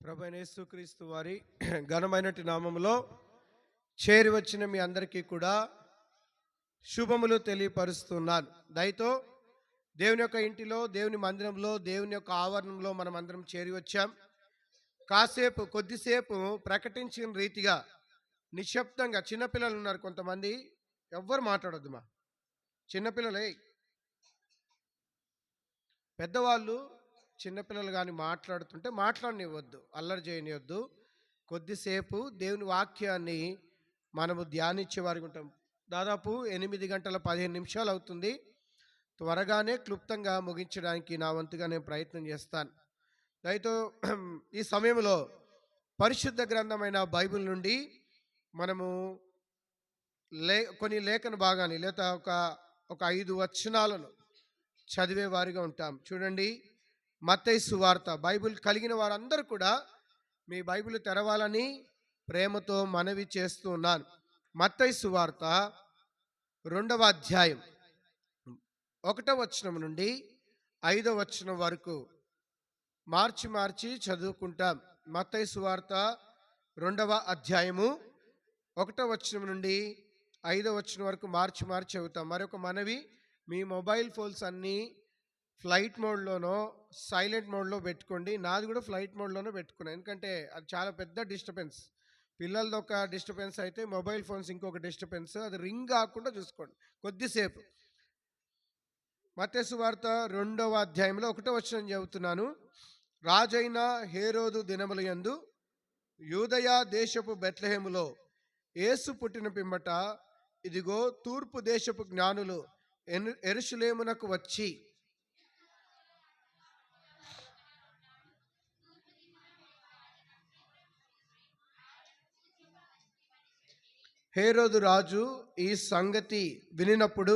ప్రభువైన యేసుక్రీస్తు వారి ఘనమైనటి నామములో చేరి వచ్చిన మీ అందరికీ కూడా శుభములు తెలియపరుస్తున్నాను. దయతో దేవుని యొక్క ఇంటిలో, దేవుని మందిరంలో, దేవుని యొక్క ఆవరణంలో మనం అందరం చేరి వచ్చాం. కొద్దిసేపు ప్రకటించిన రీతిగా నిశ్శబ్దంగా, చిన్నపిల్లలు ఉన్నారు కొంతమంది, ఎవ్వరు మాట్లాడొద్దు. మా చిన్నపిల్లలే, పెద్దవాళ్ళు చిన్నపిల్లలు కానీ మాట్లాడుతుంటే మాట్లాడనివ్వద్దు, అల్లరి చేయనివద్దు. కొద్దిసేపు దేవుని వాక్యాన్ని మనము ధ్యానించే వారికి ఉంటాం. దాదాపు 8 గంటల 15 నిమిషాలు అవుతుంది. త్వరగానే క్లుప్తంగా ముగించడానికి నా వంతుగా నేను ప్రయత్నం చేస్తాను. దయతో ఈ సమయంలో పరిశుద్ధ గ్రంథమైన బైబిల్ నుండి మనము కొన్ని లేఖన భాగాన్ని లేదా ఒక 5 వచనాలను చదివే వారిగా ఉంటాం. చూడండి, మత్తయి సువార్త. బైబిల్ కలిగిన వారందరూ కూడా మీ బైబిల్ తెరవాలని ప్రేమతో మనవి చేస్తూ ఉన్నాను. మత్తయి సువార్త 2వ అధ్యాయం 1వ వచనం నుండి 5వ వచనం వరకు మార్చి చదువుకుంటాం. మత్తయి సువార్త 2వ అధ్యాయము 1వ వచనం నుండి 5వ వచనం వరకు మార్చి చదువుతాం. మరొక మనవి, మీ మొబైల్ ఫోన్స్ అన్నీ ఫ్లైట్ మోడ్లోనో సైలెంట్ మోడ్లో పెట్టుకోండి. నాది కూడా ఫ్లైట్ మోడ్లోనే పెట్టుకున్నాను, ఎందుకంటే అది చాలా పెద్ద డిస్టర్బెన్స్. పిల్లలది ఒక డిస్టర్బెన్స్ అయితే మొబైల్ ఫోన్స్ ఇంకొక డిస్టర్బెన్స్. అది రింగ్ కాకుండా చూసుకోండి కొద్దిసేపు. మత్తయి సువార్త 2వ అధ్యాయంలో 1వ వచనం చదువుతున్నాను. రాజైన హేరోదు దినముల యందు యూదయ దేశపు బెత్లెహేములో యేసు పుట్టిన పిమ్మట, ఇదిగో తూర్పు దేశపు జ్ఞానులు యెరూషలేమునకు వచ్చి హేరోదు రాజు ఈ సంగతి వినినప్పుడు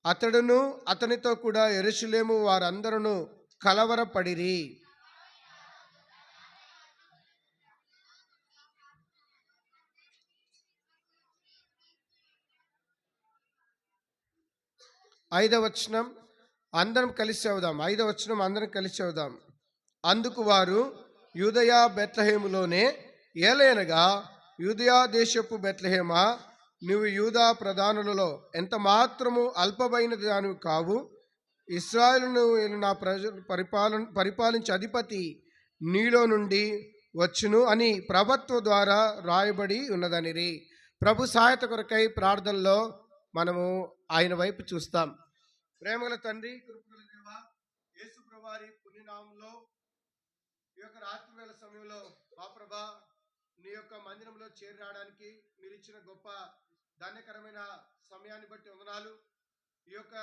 అతడును అతనితో కూడా యెరూషలేము వారందరూ కలవరపడిరి. ఐదవ వచనం అందరం కలిసి చదువుదాం. అందుకు వారు, యూదయ బెత్లెహేములోనే, ఏలయనగా యూదయ దేశపు బెత్లెహేమా, నువ్వు యూదా ప్రధానులలో ఎంత మాత్రము అల్పమైనది దానివి కావు. ఇశ్రాయేలును నా ప్రజలు పరిపాలించే అధిపతి నీలో నుండి వచ్చును అని ప్రభుత్వ ద్వారా రాయబడి ఉన్నదనిరి. ప్రభు సహాయత కొరకై ప్రార్థనలో మనము ఆయన వైపు చూస్తాం. ప్రేమగల తండ్రి, కృపగల దేవా, యేసు ప్రభువారి పుణ్యనామంలో ఈ యొక్క రాత్రి వేళ సమయంలో మా ప్రభా నీ యొక్క మందిరంలో చేరి రావడానికి మీరు ఇచ్చిన గొప్ప ధన్యకరమైన సమయాన్ని బట్టి వందనాలు. ఈ యొక్క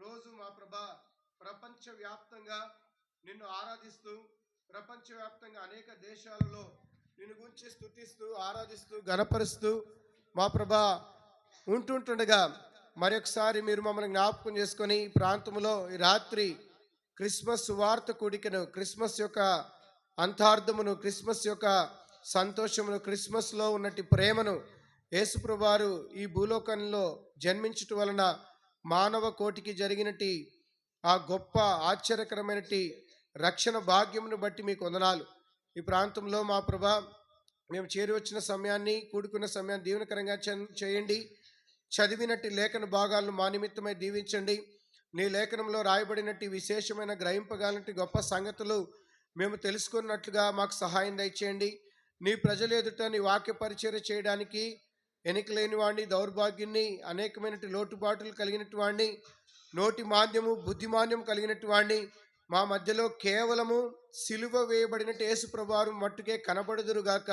రోజు మా ప్రభా ప్రపంచవ్యాప్తంగా నిన్ను ఆరాధిస్తూ, ప్రపంచవ్యాప్తంగా అనేక దేశాలలో నిన్ను గురించి స్తుతిస్తూ, ఆరాధిస్తూ, గణపరుస్తూ మా ప్రభా ఉంటుండగా మరొకసారి మీరు మమ్మల్ని జ్ఞాపకం చేసుకొని ఈ ప్రాంతంలో ఈ రాత్రి క్రిస్మస్ సువార్త కూడికను, క్రిస్మస్ యొక్క అంతార్థమును, క్రిస్మస్ యొక్క సంతోషమును, క్రిస్మస్లో ఉన్నటి ప్రేమను, యేసుప్రభువారు ఈ భూలోకంలో జన్మించటం వలన మానవ కోటికి జరిగినటి ఆ గొప్ప ఆశ్చర్యకరమైనటి రక్షణ భాగ్యమును బట్టి మీకు వందనాలు. ఈ ప్రాంతంలో మా ప్రభా మేము చేరి వచ్చిన సమయాన్ని, కూడుకున్న సమయాన్ని దీవెనకరంగా చేయండి. చదివినట్టి లేఖన భాగాలను మా నిమిత్తమై దీవించండి. నీ లేఖనంలో రాయబడినట్టు విశేషమైన గ్రహింపగలిగినట్టు గొప్ప సంగతులు మేము తెలుసుకున్నట్లుగా మాకు సహాయం దయచేయండి. నీ ప్రజల ఎదుట నీ వాక్య పరిచర్య చేయడానికి ఎన్నికలేని వాడిని, దౌర్భాగ్యాన్ని, అనేకమైన లోటుబాటులు కలిగినట్టు వాడిని, నోటి మాంద్యము, బుద్ధిమాంద్యం కలిగినట్టు వాడిని మా మధ్యలో కేవలము సిలువ వేయబడినట్టు యేసు ప్రభువారు మట్టుకే కనబడుదురుగాక.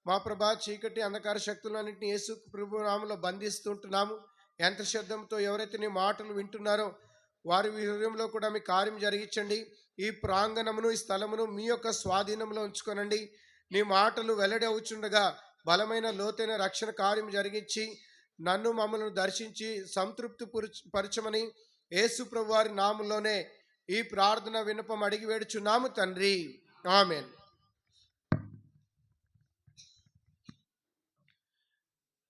మా ప్రభా చీకటి అంధకార శక్తులన్నింటినీ యేసు ప్రభు నామములో బంధిస్తుంటున్నాము. యంత్ర శబ్దంతో ఎవరైతే నీ మాటలు వింటున్నారో వారి హృదయంలో కూడా మీ కార్యం జరిగించండి. ఈ ప్రాంగణమును, ఈ స్థలమును మీ యొక్క స్వాధీనంలో ఉంచుకొనండి. నీ మాటలు వెల్లడి అవుచుండగా బలమైన లోతైన రక్షణ కార్యం జరిగించి నన్ను మమ్మల్ని దర్శించి సంతృప్తి పరచమని యేసు ప్రభు వారి నామంలోనే ఈ ప్రార్థన విన్నపం అడిగి వేడుచున్నాము తండ్రి, ఆమేన్.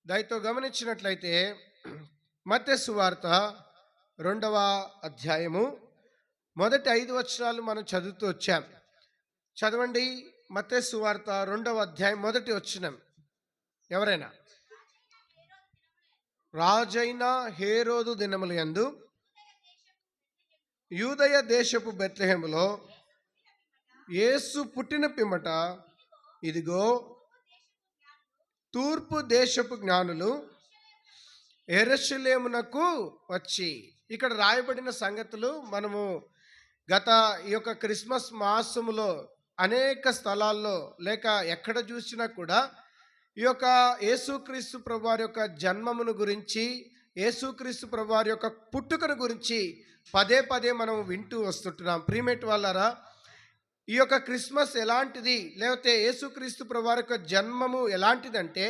దయతో గమనించినట్లయితే మత్తయి సువార్త 2వ అధ్యాయము మొదటి 5 వచనాలు మనం చదువుతూ వచ్చాం. చదవండి. మత్తయి సువార్త 2వ అధ్యాయం 1వ వచనం. ఎవరైనా? రాజైన హేరోదు దినముల యందు యూదయ దేశపు బెత్లెహేములో యేసు పుట్టిన పిమ్మట ఇదిగో తూర్పు దేశపు జ్ఞానులు యెరూషలేమునకు వచ్చి. ఇక్కడ రాయబడిన సంగతులు మనము గత ఈ యొక్క క్రిస్మస్ మాసములో అనేక స్థలాల్లో లేక ఎక్కడ చూసినా కూడా ఈ యొక్క యేసుక్రీస్తు ప్రభువారి యొక్క జన్మమును గురించి, యేసుక్రీస్తు ప్రభువారి యొక్క పుట్టుకను గురించి పదే పదే మనం వింటూ వస్తుంటున్నాం. ప్రియమేటి వాళ్ళారా, ఈ యొక్క క్రిస్మస్ ఎలాంటిది, లేకపోతే యేసుక్రీస్తు ప్రభువారి యొక్క జన్మము ఎలాంటిదంటే,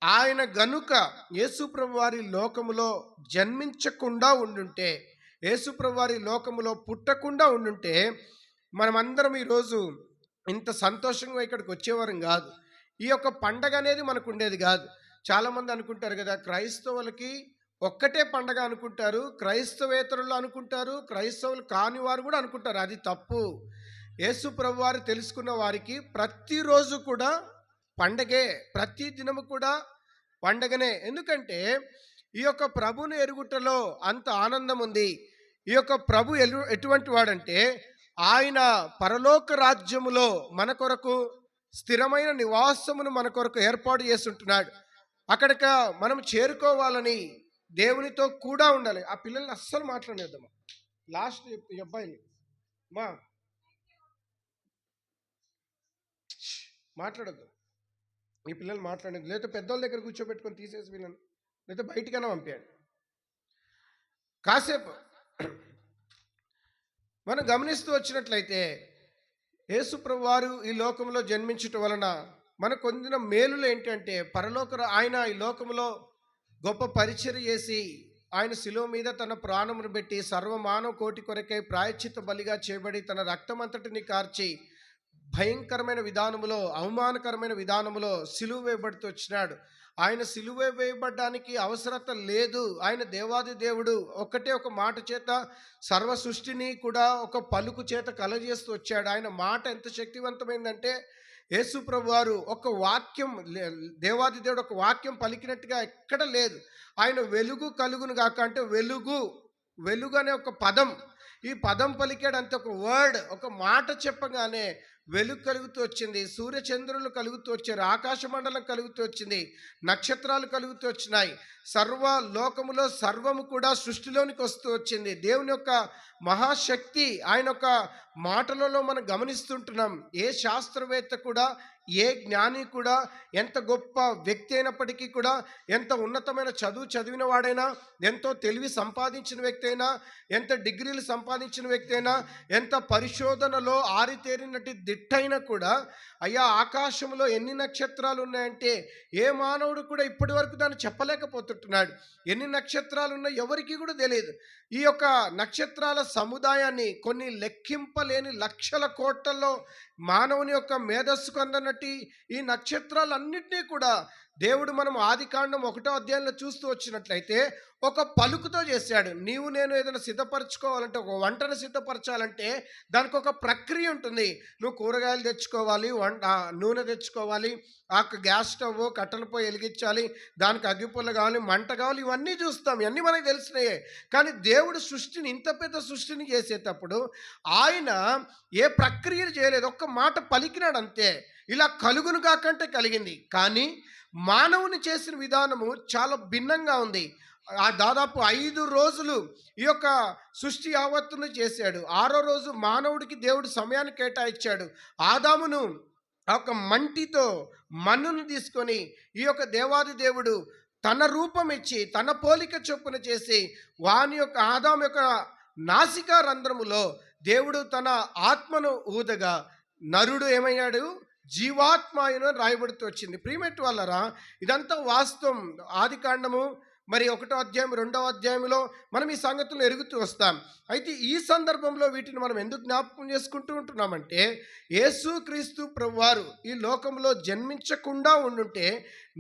ఆయన గనుక యేసు ప్రభువారి లోకములో జన్మించకుండా ఉండుంటే, యేసు ప్రభువారి లోకములో పుట్టకుండా ఉండుంటే మనమందరం ఈరోజు ఇంత సంతోషంగా ఇక్కడికి వచ్చేవారం కాదు. ఈ యొక్క పండగ అనేది మనకు ఉండేది కాదు. చాలామంది అనుకుంటారు కదా, క్రైస్తవులకి ఒక్కటే పండగ అనుకుంటారు, క్రైస్తవేతరులు అనుకుంటారు, క్రైస్తవులు కాని వారు కూడా అనుకుంటారు. అది తప్పు. యేసు ప్రభువారు తెలుసుకున్న వారికి ప్రతిరోజు కూడా పండగే, ప్రతి దినము కూడా పండగనే. ఎందుకంటే ఈ యొక్క ప్రభుని ఎరుగుటలో అంత ఆనందం ఉంది. ఈ యొక్క ప్రభు ఎటువంటి వాడంటే, ఆయన పరలోక రాజ్యములో మన కొరకు స్థిరమైన నివాసమును మన కొరకు ఏర్పాటు చేస్తుంటున్నాడు. అక్కడికి మనం చేరుకోవాలని, దేవునితో కూడా ఉండాలి. ఆ పిల్లల్ని అస్సలు మాట్లాడేద్దామా, లాస్ట్ అబ్బాయిని మా మాట్లాడద్దు, ఈ పిల్లలు మాట్లాడేది, లేకపోతే పెద్దోళ్ళ దగ్గర కూర్చోబెట్టుకొని తీసేసి వీళ్ళని, లేకపోతే బయటికైనా పంపించండి. కాసేపు మనం గమనిస్తూ వచ్చినట్లయితే, యేసు ప్రభువారు ఈ లోకంలో జన్మించటం వలన మనకు పొందిన మేలులు ఏంటంటే, ఆయన ఈ లోకంలో గొప్ప పరిచర్య చేసి, ఆయన శిలువ మీద తన ప్రాణమును పెట్టి సర్వమానవ కోటి కొరకై ప్రాయశ్చిత్త బలిగా చేయబడి తన రక్తమంతటిని కార్చి భయంకరమైన విధానములో, అవమానకరమైన విధానములో సిలువ వేయబడుతూ వచ్చినాడు. ఆయన సిలువ వేయబడడానికి అవసరత లేదు. ఆయన దేవాది దేవుడు ఒక్కటే ఒక మాట చేత సర్వ సృష్టిని కూడా ఒక పలుకు చేత కలజేస్తూ వచ్చాడు. ఆయన మాట ఎంత శక్తివంతమైందంటే, యేసు ప్రభువారు ఒక వాక్యం, దేవాది దేవుడు ఒక వాక్యం పలికినట్టుగా ఎక్కడ లేదు. ఆయన వెలుగు కలుగును గాక అంటే వెలుగు, వెలుగు అనే ఒక పదం, ఈ పదం పలికాడు అంతే. ఒక వర్డ్, ఒక మాట చెప్పగానే వెలుగు కలుగుతూ వచ్చింది, సూర్యచంద్రులు కలుగుతూ వచ్చారు, ఆకాశ మండలం కలుగుతూ వచ్చింది, నక్షత్రాలు కలుగుతూ వచ్చినాయి, సర్వ లోకములో సర్వము కూడా సృష్టిలోనికి వస్తూ వచ్చింది. దేవుని యొక్క మహాశక్తి ఆయన యొక్క మాటలలో మనం గమనిస్తుంటున్నాం. ఏ శాస్త్రవేత్త కూడా, ఏ జ్ఞాని కూడా, ఎంత గొప్ప వ్యక్తి అయినప్పటికీ కూడా, ఎంత ఉన్నతమైన చదువు చదివిన వాడైనా, ఎంతో తెలివి సంపాదించిన వ్యక్తి అయినా, ఎంత డిగ్రీలు సంపాదించిన వ్యక్తి అయినా, ఎంత పరిశోధనలో ఆరితేరినట్టు దిట్టైనా కూడా, అయ్యా ఆకాశంలో ఎన్ని నక్షత్రాలు ఉన్నాయంటే ఏ మానవుడు కూడా ఇప్పటి వరకు దాన్ని చెప్పలేకపోతుంటున్నాడు. ఎన్ని నక్షత్రాలు ఉన్నాయో ఎవరికి కూడా తెలియదు. ఈ యొక్క నక్షత్రాల సముదాయాన్ని కొన్ని లెక్కింపలేని లక్షల కోట్లలో మానవుని యొక్క మేధస్సుకు అందనట్టు ఈ నక్షత్రాలన్నింటినీ కూడా దేవుడు మనం ఆదికాండం 1వ అధ్యాయంలో చూస్తూ వచ్చినట్లయితే ఒక పలుకుతో చేశాడు. నీవు నేను ఏదైనా సిద్ధపరచుకోవాలంటే, ఒక వంటను సిద్ధపరచాలంటే దానికి ఒక ప్రక్రియ ఉంటుంది. నువ్వు కూరగాయలు తెచ్చుకోవాలి, నూనె తెచ్చుకోవాలి, ఆ గ్యాస్ స్టవ్ కట్టెల పొయ్యి వెలిగించాలి, దానికి అగ్గిపుల్ల కావాలి, మంట కావాలి, ఇవన్నీ చూస్తాం, ఇవన్నీ మనకు తెలిసినాయే. కానీ దేవుడు సృష్టిని, ఇంత పెద్ద సృష్టిని చేసేటప్పుడు ఆయన ఏ ప్రక్రియలు చేయలేదు, ఒక్క మాట పలికినాడు అంతే. ఇలా కలుగును కాకంటే కలిగింది. కానీ మానవుని చేసిన విధానము చాలా భిన్నంగా ఉంది. దాదాపు 5 రోజులు ఈ యొక్క సృష్టి యావత్తును చేశాడు. 6వ రోజు మానవుడికి దేవుడు సమయాన్ని కేటాయించాడు. ఆదామును ఒక మంటితో మన్నును తీసుకొని ఈ యొక్క దేవాది దేవుడు తన రూపం ఇచ్చి తన పోలిక చొప్పున చేసి వాని యొక్క ఆదాము యొక్క నాసికా రంధ్రములో దేవుడు తన ఆత్మను ఊదగా నరుడు ఏమయ్యాడు? జీవాత్మాయను రాయబడుతూ వచ్చింది. ప్రియమెట్టు వాళ్ళరా, ఇదంతా వాస్తవం. ఆదికాండము మరి 1వ అధ్యాయం 2వ అధ్యాయంలో మనం ఈ సంగతులు ఎరుగుతూ వస్తాం. అయితే ఈ సందర్భంలో వీటిని మనం ఎందుకు జ్ఞాపకం చేసుకుంటూ ఉంటున్నామంటే, యేసుక్రీస్తు ప్రభువారు ఈ లోకంలో జన్మించకుండా ఉండుంటే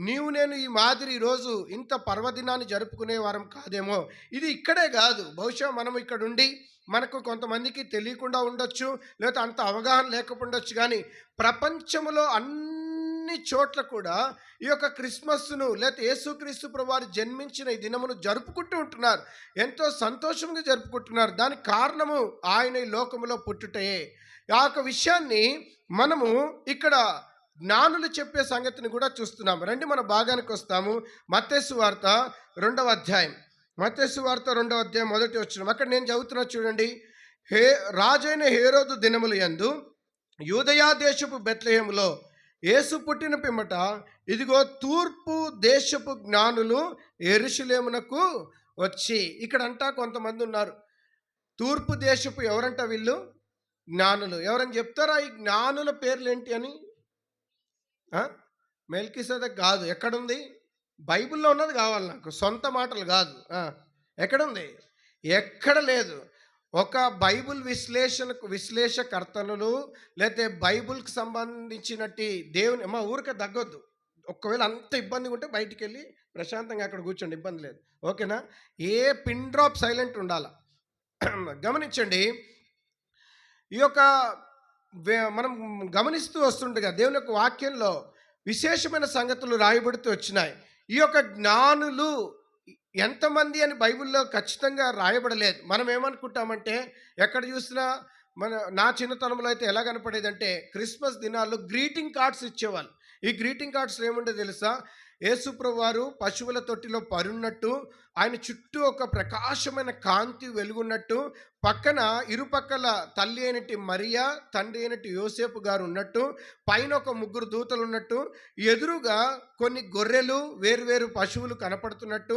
నీవు నేను ఈ మాదిరి ఈరోజు ఇంత పర్వదినాన్ని జరుపుకునే వారం కాదేమో. ఇది ఇక్కడే కాదు, బహుశా మనం ఇక్కడ ఉండి మనకు కొంతమందికి తెలియకుండా ఉండొచ్చు, లేకపోతే అంత అవగాహన లేకపోవచ్చు, కానీ ప్రపంచంలో అన్ని చోట్ల కూడా ఈ యొక్క క్రిస్మస్ను లేకపోతే యేసుక్రీస్తు ప్రభువారు జన్మించిన ఈ దినమును జరుపుకుంటూ ఉంటున్నారు. ఎంతో సంతోషంగా జరుపుకుంటున్నారు. దానికి కారణము ఆయన ఈ లోకములో పుట్టుటయే. ఆ యొక్క విషయాన్ని మనము ఇక్కడ జ్ఞానులు చెప్పే సంగతిని కూడా చూస్తున్నాం. రండి మన భాగానికి వస్తాము. మత్తయి సువార్త 2వ అధ్యాయం. మత్తయి సువార్త 2వ అధ్యాయం మొదటి వచనం. అక్కడ నేను చదువుతున్నా చూడండి. రాజైన హేరోదు దినములు యందు యూదయా దేశపు బెత్లెహేములో యేసు పుట్టిన పిమ్మట ఇదిగో తూర్పు దేశపు జ్ఞానులు యెరూషలేమునకు వచ్చి. ఇక్కడంటా కొంతమంది ఉన్నారు. తూర్పు దేశపు ఎవరంట వీళ్ళు? జ్ఞానులు. ఎవరని చెప్తారా ఈ జ్ఞానుల పేర్లు ఏంటి అని? మెల్కీసెదెకు కాదు. ఎక్కడుంది? బైబిల్లో ఉన్నది కావాలి నాకు, సొంత మాటలు కాదు. ఎక్కడుంది? ఎక్కడ లేదు. ఒక బైబిల్ విశ్లేషకర్తలు లేకపోతే బైబిల్కి సంబంధించినట్టు దేవుని ఊరికే తగ్గొద్దు. ఒకవేళ అంత ఇబ్బందిగా ఉంటే బయటికి వెళ్ళి ప్రశాంతంగా అక్కడ కూర్చోండి, ఇబ్బంది లేదు, ఓకేనా? ఏ పిన్ డ్రాప్ సైలెంట్ ఉండాల. గమనించండి, ఈ యొక్క మనం గమనిస్తూ వస్తుండగా దేవుని యొక్క వాక్యంలో విశేషమైన సంగతులు రాయబడుతూ వచ్చినాయి. ఈ యొక్క జ్ఞానులు ఎంతమంది అని బైబిల్లో ఖచ్చితంగా రాయబడలేదు. మనం ఏమనుకుంటామంటే, ఎక్కడ చూసినా నా చిన్నతనంలో అయితే ఎలా కనపడేదంటే, క్రిస్మస్ దినాల్లో గ్రీటింగ్ కార్డ్స్ ఇచ్చేవాళ్ళు. ఈ గ్రీటింగ్ కార్డ్స్ ఏముండే తెలుసా? యేసుప్రభు వారు పశువుల తొట్టిలో పరున్నట్టు, ఆయన చుట్టూ ఒక ప్రకాశమైన కాంతి వెలుగున్నట్టు, పక్కన ఇరుపక్కల తల్లి అయినట్టు మరియా, తండ్రి అయినట్టు యోసేపు గారు ఉన్నట్టు, పైన ఒక 3 దూతలు ఉన్నట్టు, ఎదురుగా కొన్ని గొర్రెలు వేరువేరు పశువులు కనపడుతున్నట్టు,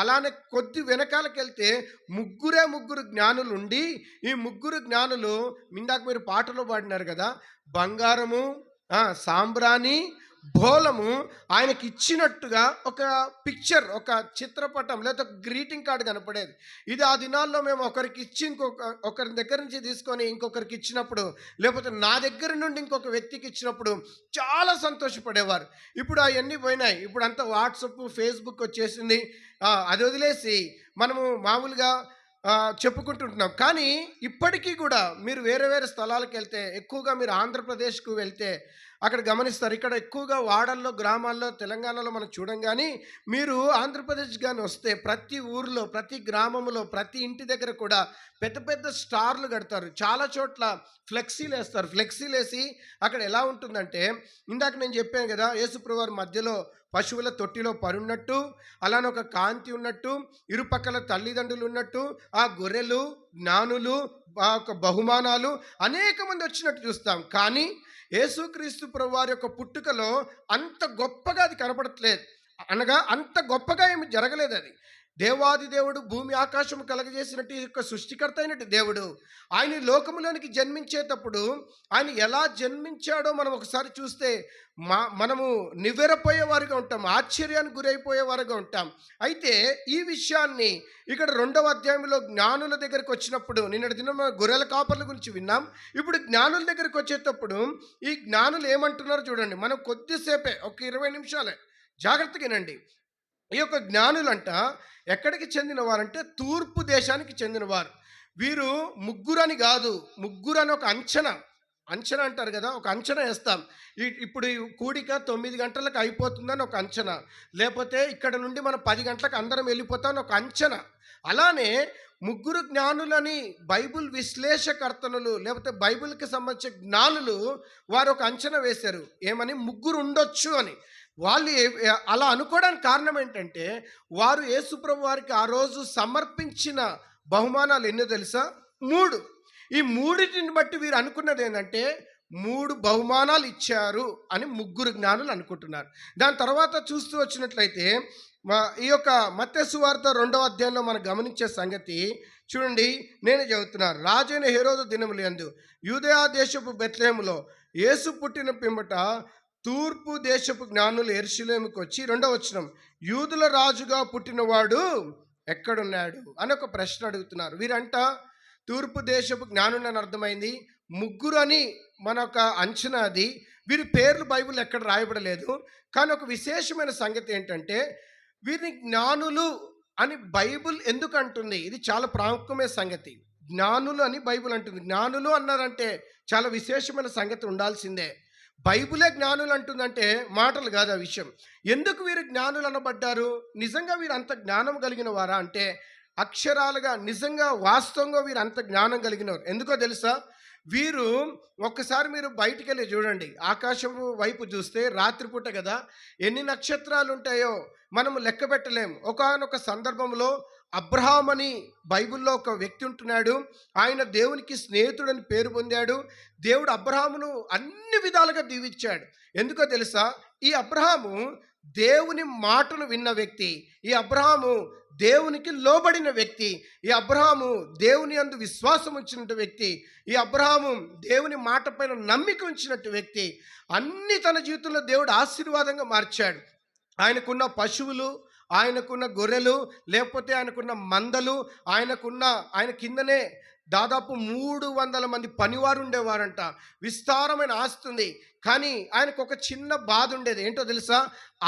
అలానే కొద్ది వెనకాలకి వెళ్తే 3 జ్ఞానులు ఉండి, ఈ 3 జ్ఞానులు ఇందాక మీరు పాటలో పాడినారు కదా, బంగారము, సాంబ్రాణి, బోలము ఆయనకి ఇచ్చినట్టుగా ఒక పిక్చర్, ఒక చిత్రపటం లేదా గ్రీటింగ్ కార్డు కనపడేది. ఇది ఆ దినాల్లో మేము ఒకరికి ఇచ్చి ఒకరి దగ్గర నుంచి తీసుకొని ఇంకొకరికి ఇచ్చినప్పుడు, లేకపోతే నా దగ్గర నుండి ఇంకొక వ్యక్తికి ఇచ్చినప్పుడు చాలా సంతోషపడేవారు. ఇప్పుడు అవన్నీ పోయినాయి. ఇప్పుడు అంతా వాట్సప్, ఫేస్బుక్ వచ్చేసింది. అది వదిలేసి మనము మామూలుగా చెప్పుకుంటుంటున్నాం. కానీ ఇప్పటికీ కూడా మీరు వేరే వేరే స్థలాలకు వెళ్తే, ఎక్కువగా మీరు ఆంధ్రప్రదేశ్కు వెళ్తే అక్కడ గమనిస్తారు. ఇక్కడ ఎక్కువగా వాడల్లో, గ్రామాల్లో, తెలంగాణలో మనం చూడం. కానీ మీరు ఆంధ్రప్రదేశ్ కానీ వస్తే ప్రతి ఊరిలో, ప్రతి గ్రామంలో, ప్రతి ఇంటి దగ్గర కూడా పెద్ద పెద్ద స్టార్లు కడతారు. చాలా చోట్ల ఫ్లెక్సీలు వేస్తారు. ఫ్లెక్సీలు వేసి అక్కడ ఎలా ఉంటుందంటే, ఇందాక నేను చెప్పాను కదా, యేసుప్రభువు వారి మధ్యలో పశువుల తొట్టిలో పరున్నట్టు, అలానే ఒక కాంతి ఉన్నట్టు, ఇరుపక్కల తల్లిదండ్రులు ఉన్నట్టు, ఆ గొర్రెలు, జ్ఞానులు, ఒక బహుమానాలు అనేక మంది వచ్చినట్టు చూస్తాం. కానీ యేసుక్రీస్తు ప్రభువారి యొక్క పుట్టుకలో అంత గొప్పగా అది కనపడట్లేదు. అనగా అంత గొప్పగా ఏమి జరగలేదు. అది దేవాది దేవుడు భూమి ఆకాశము కలగజేసినట్టు యొక్క సృష్టికర్త అయినట్టు దేవుడు ఆయన లోకములోనికి జన్మించేటప్పుడు ఆయన ఎలా జన్మించాడో మనం ఒకసారి చూస్తే మనము నివ్వెరపోయేవారుగా ఉంటాం, ఆశ్చర్యానికి గురైపోయేవారుగా ఉంటాం. అయితే ఈ విషయాన్ని ఇక్కడ 2వ అధ్యాయంలో జ్ఞానుల దగ్గరికి వచ్చినప్పుడు, నిన్నటి దినం గొర్రెల కాపర్ల గురించి విన్నాం. ఇప్పుడు జ్ఞానుల దగ్గరికి వచ్చేటప్పుడు ఈ జ్ఞానులు ఏమంటున్నారో చూడండి. మనం కొద్దిసేపే, ఒక 20 నిమిషాలే జాగ్రత్తగా వినండి. ఈ యొక్క జ్ఞానులంట ఎక్కడికి చెందినవారంటే తూర్పు దేశానికి చెందినవారు. వీరు 3 అని కాదు, 3 అని ఒక అంచనా అంటారు కదా, ఒక అంచనా వేస్తాం. ఇప్పుడు కూడిక 9 గంటలకు అయిపోతుందని ఒక అంచనా, లేకపోతే ఇక్కడ నుండి మనం 10 గంటలకు అందరం వెళ్ళిపోతామని ఒక అంచనా. అలానే 3 జ్ఞానులని బైబిల్ విశ్లేషకర్తలు లేకపోతే బైబిల్కి సంబంధించిన జ్ఞానులు వారు ఒక అంచనా వేశారు. ఏమని? 3 ఉండొచ్చు అని. వాళ్ళు అలా అనుకోవడానికి కారణం ఏంటంటే, వారు యేసుప్రభు వారికి ఆ రోజు సమర్పించిన బహుమానాలు ఎన్నో తెలుసా? 3. ఈ 3టిని బట్టి వీరు అనుకున్నది ఏంటంటే, 3 బహుమానాలు ఇచ్చారు అని 3 జ్ఞానులు అనుకుంటున్నారు. దాని తర్వాత చూస్తూ వచ్చినట్లయితే ఈ యొక్క మత్తయి సువార్త 2వ అధ్యాయంలో మనం గమనించే సంగతి చూడండి. నేనే చదువుతున్నాను. రాజైన హేరోదు దినములు యందు యూదయా దేశపు బెత్లెహేములో యేసు పుట్టిన పిమ్మట తూర్పు దేశపు జ్ఞానులు యెరూషలేముకు వచ్చి, 2వ వచనం, యూదుల రాజుగా పుట్టినవాడు ఎక్కడున్నాడు అని ఒక ప్రశ్న అడుగుతున్నారు. వీరంట తూర్పు దేశపు జ్ఞానులు అని అర్థమైంది. ముగ్గురు అని మన ఒక అంచనా అది. వీరి పేర్లు బైబిల్ ఎక్కడ రాయబడలేదు. కానీ ఒక విశేషమైన సంగతి ఏంటంటే, వీరిని జ్ఞానులు అని బైబిల్ ఎందుకు అంటుంది? ఇది చాలా ప్రాముఖ్యమైన సంగతి. జ్ఞానులు అని బైబిల్ అంటుంది. జ్ఞానులు అన్నారంటే చాలా విశేషమైన సంగతి ఉండాల్సిందే. బైబిలే జ్ఞానులు అంటుందంటే మాటలు కాదు ఆ విషయం. ఎందుకు వీరు జ్ఞానులు అనబడ్డారు? నిజంగా వీరు అంత జ్ఞానం కలిగిన వారా అంటే, అక్షరాలుగా నిజంగా వాస్తవంగా వీరు అంత జ్ఞానం కలిగినవారు. ఎందుకో తెలుసా? వీరు ఒక్కసారి మీరు బయటికి వెళ్ళి చూడండి, ఆకాశం వైపు చూస్తే రాత్రిపూట కదా, ఎన్ని నక్షత్రాలు ఉంటాయో మనము లెక్క పెట్టలేం. ఒకానొక సందర్భంలో అబ్రహాం అని బైబిల్లో ఒక వ్యక్తి ఉంటున్నాడు. ఆయన దేవునికి స్నేహితుడని పేరు పొందాడు. దేవుడు అబ్రహామును అన్ని విధాలుగా దీవించాడు. ఎందుకో తెలుసా? ఈ అబ్రహాము దేవుని మాటను విన్న వ్యక్తి. ఈ అబ్రహాము దేవునికి లోబడిన వ్యక్తి. ఈ అబ్రహాము దేవుని యందు విశ్వాసం ఉంచినట్టు వ్యక్తి. ఈ అబ్రహాము దేవుని మాట పైన నమ్మిక ఉంచినట్టు వ్యక్తి. అన్ని తన జీవితంలో దేవుడు ఆశీర్వాదంగా మార్చాడు. ఆయనకున్న పశువులు, ఆయనకున్న గొర్రెలు, లేకపోతే ఆయనకున్న మందలు, ఆయన కిందనే దాదాపు 300 మంది పనివారు ఉండేవారంట. విస్తారమైన ఆస్తి ఉంది. కానీ ఆయనకు ఒక చిన్న బాధ ఉండేది. ఏంటో తెలుసా?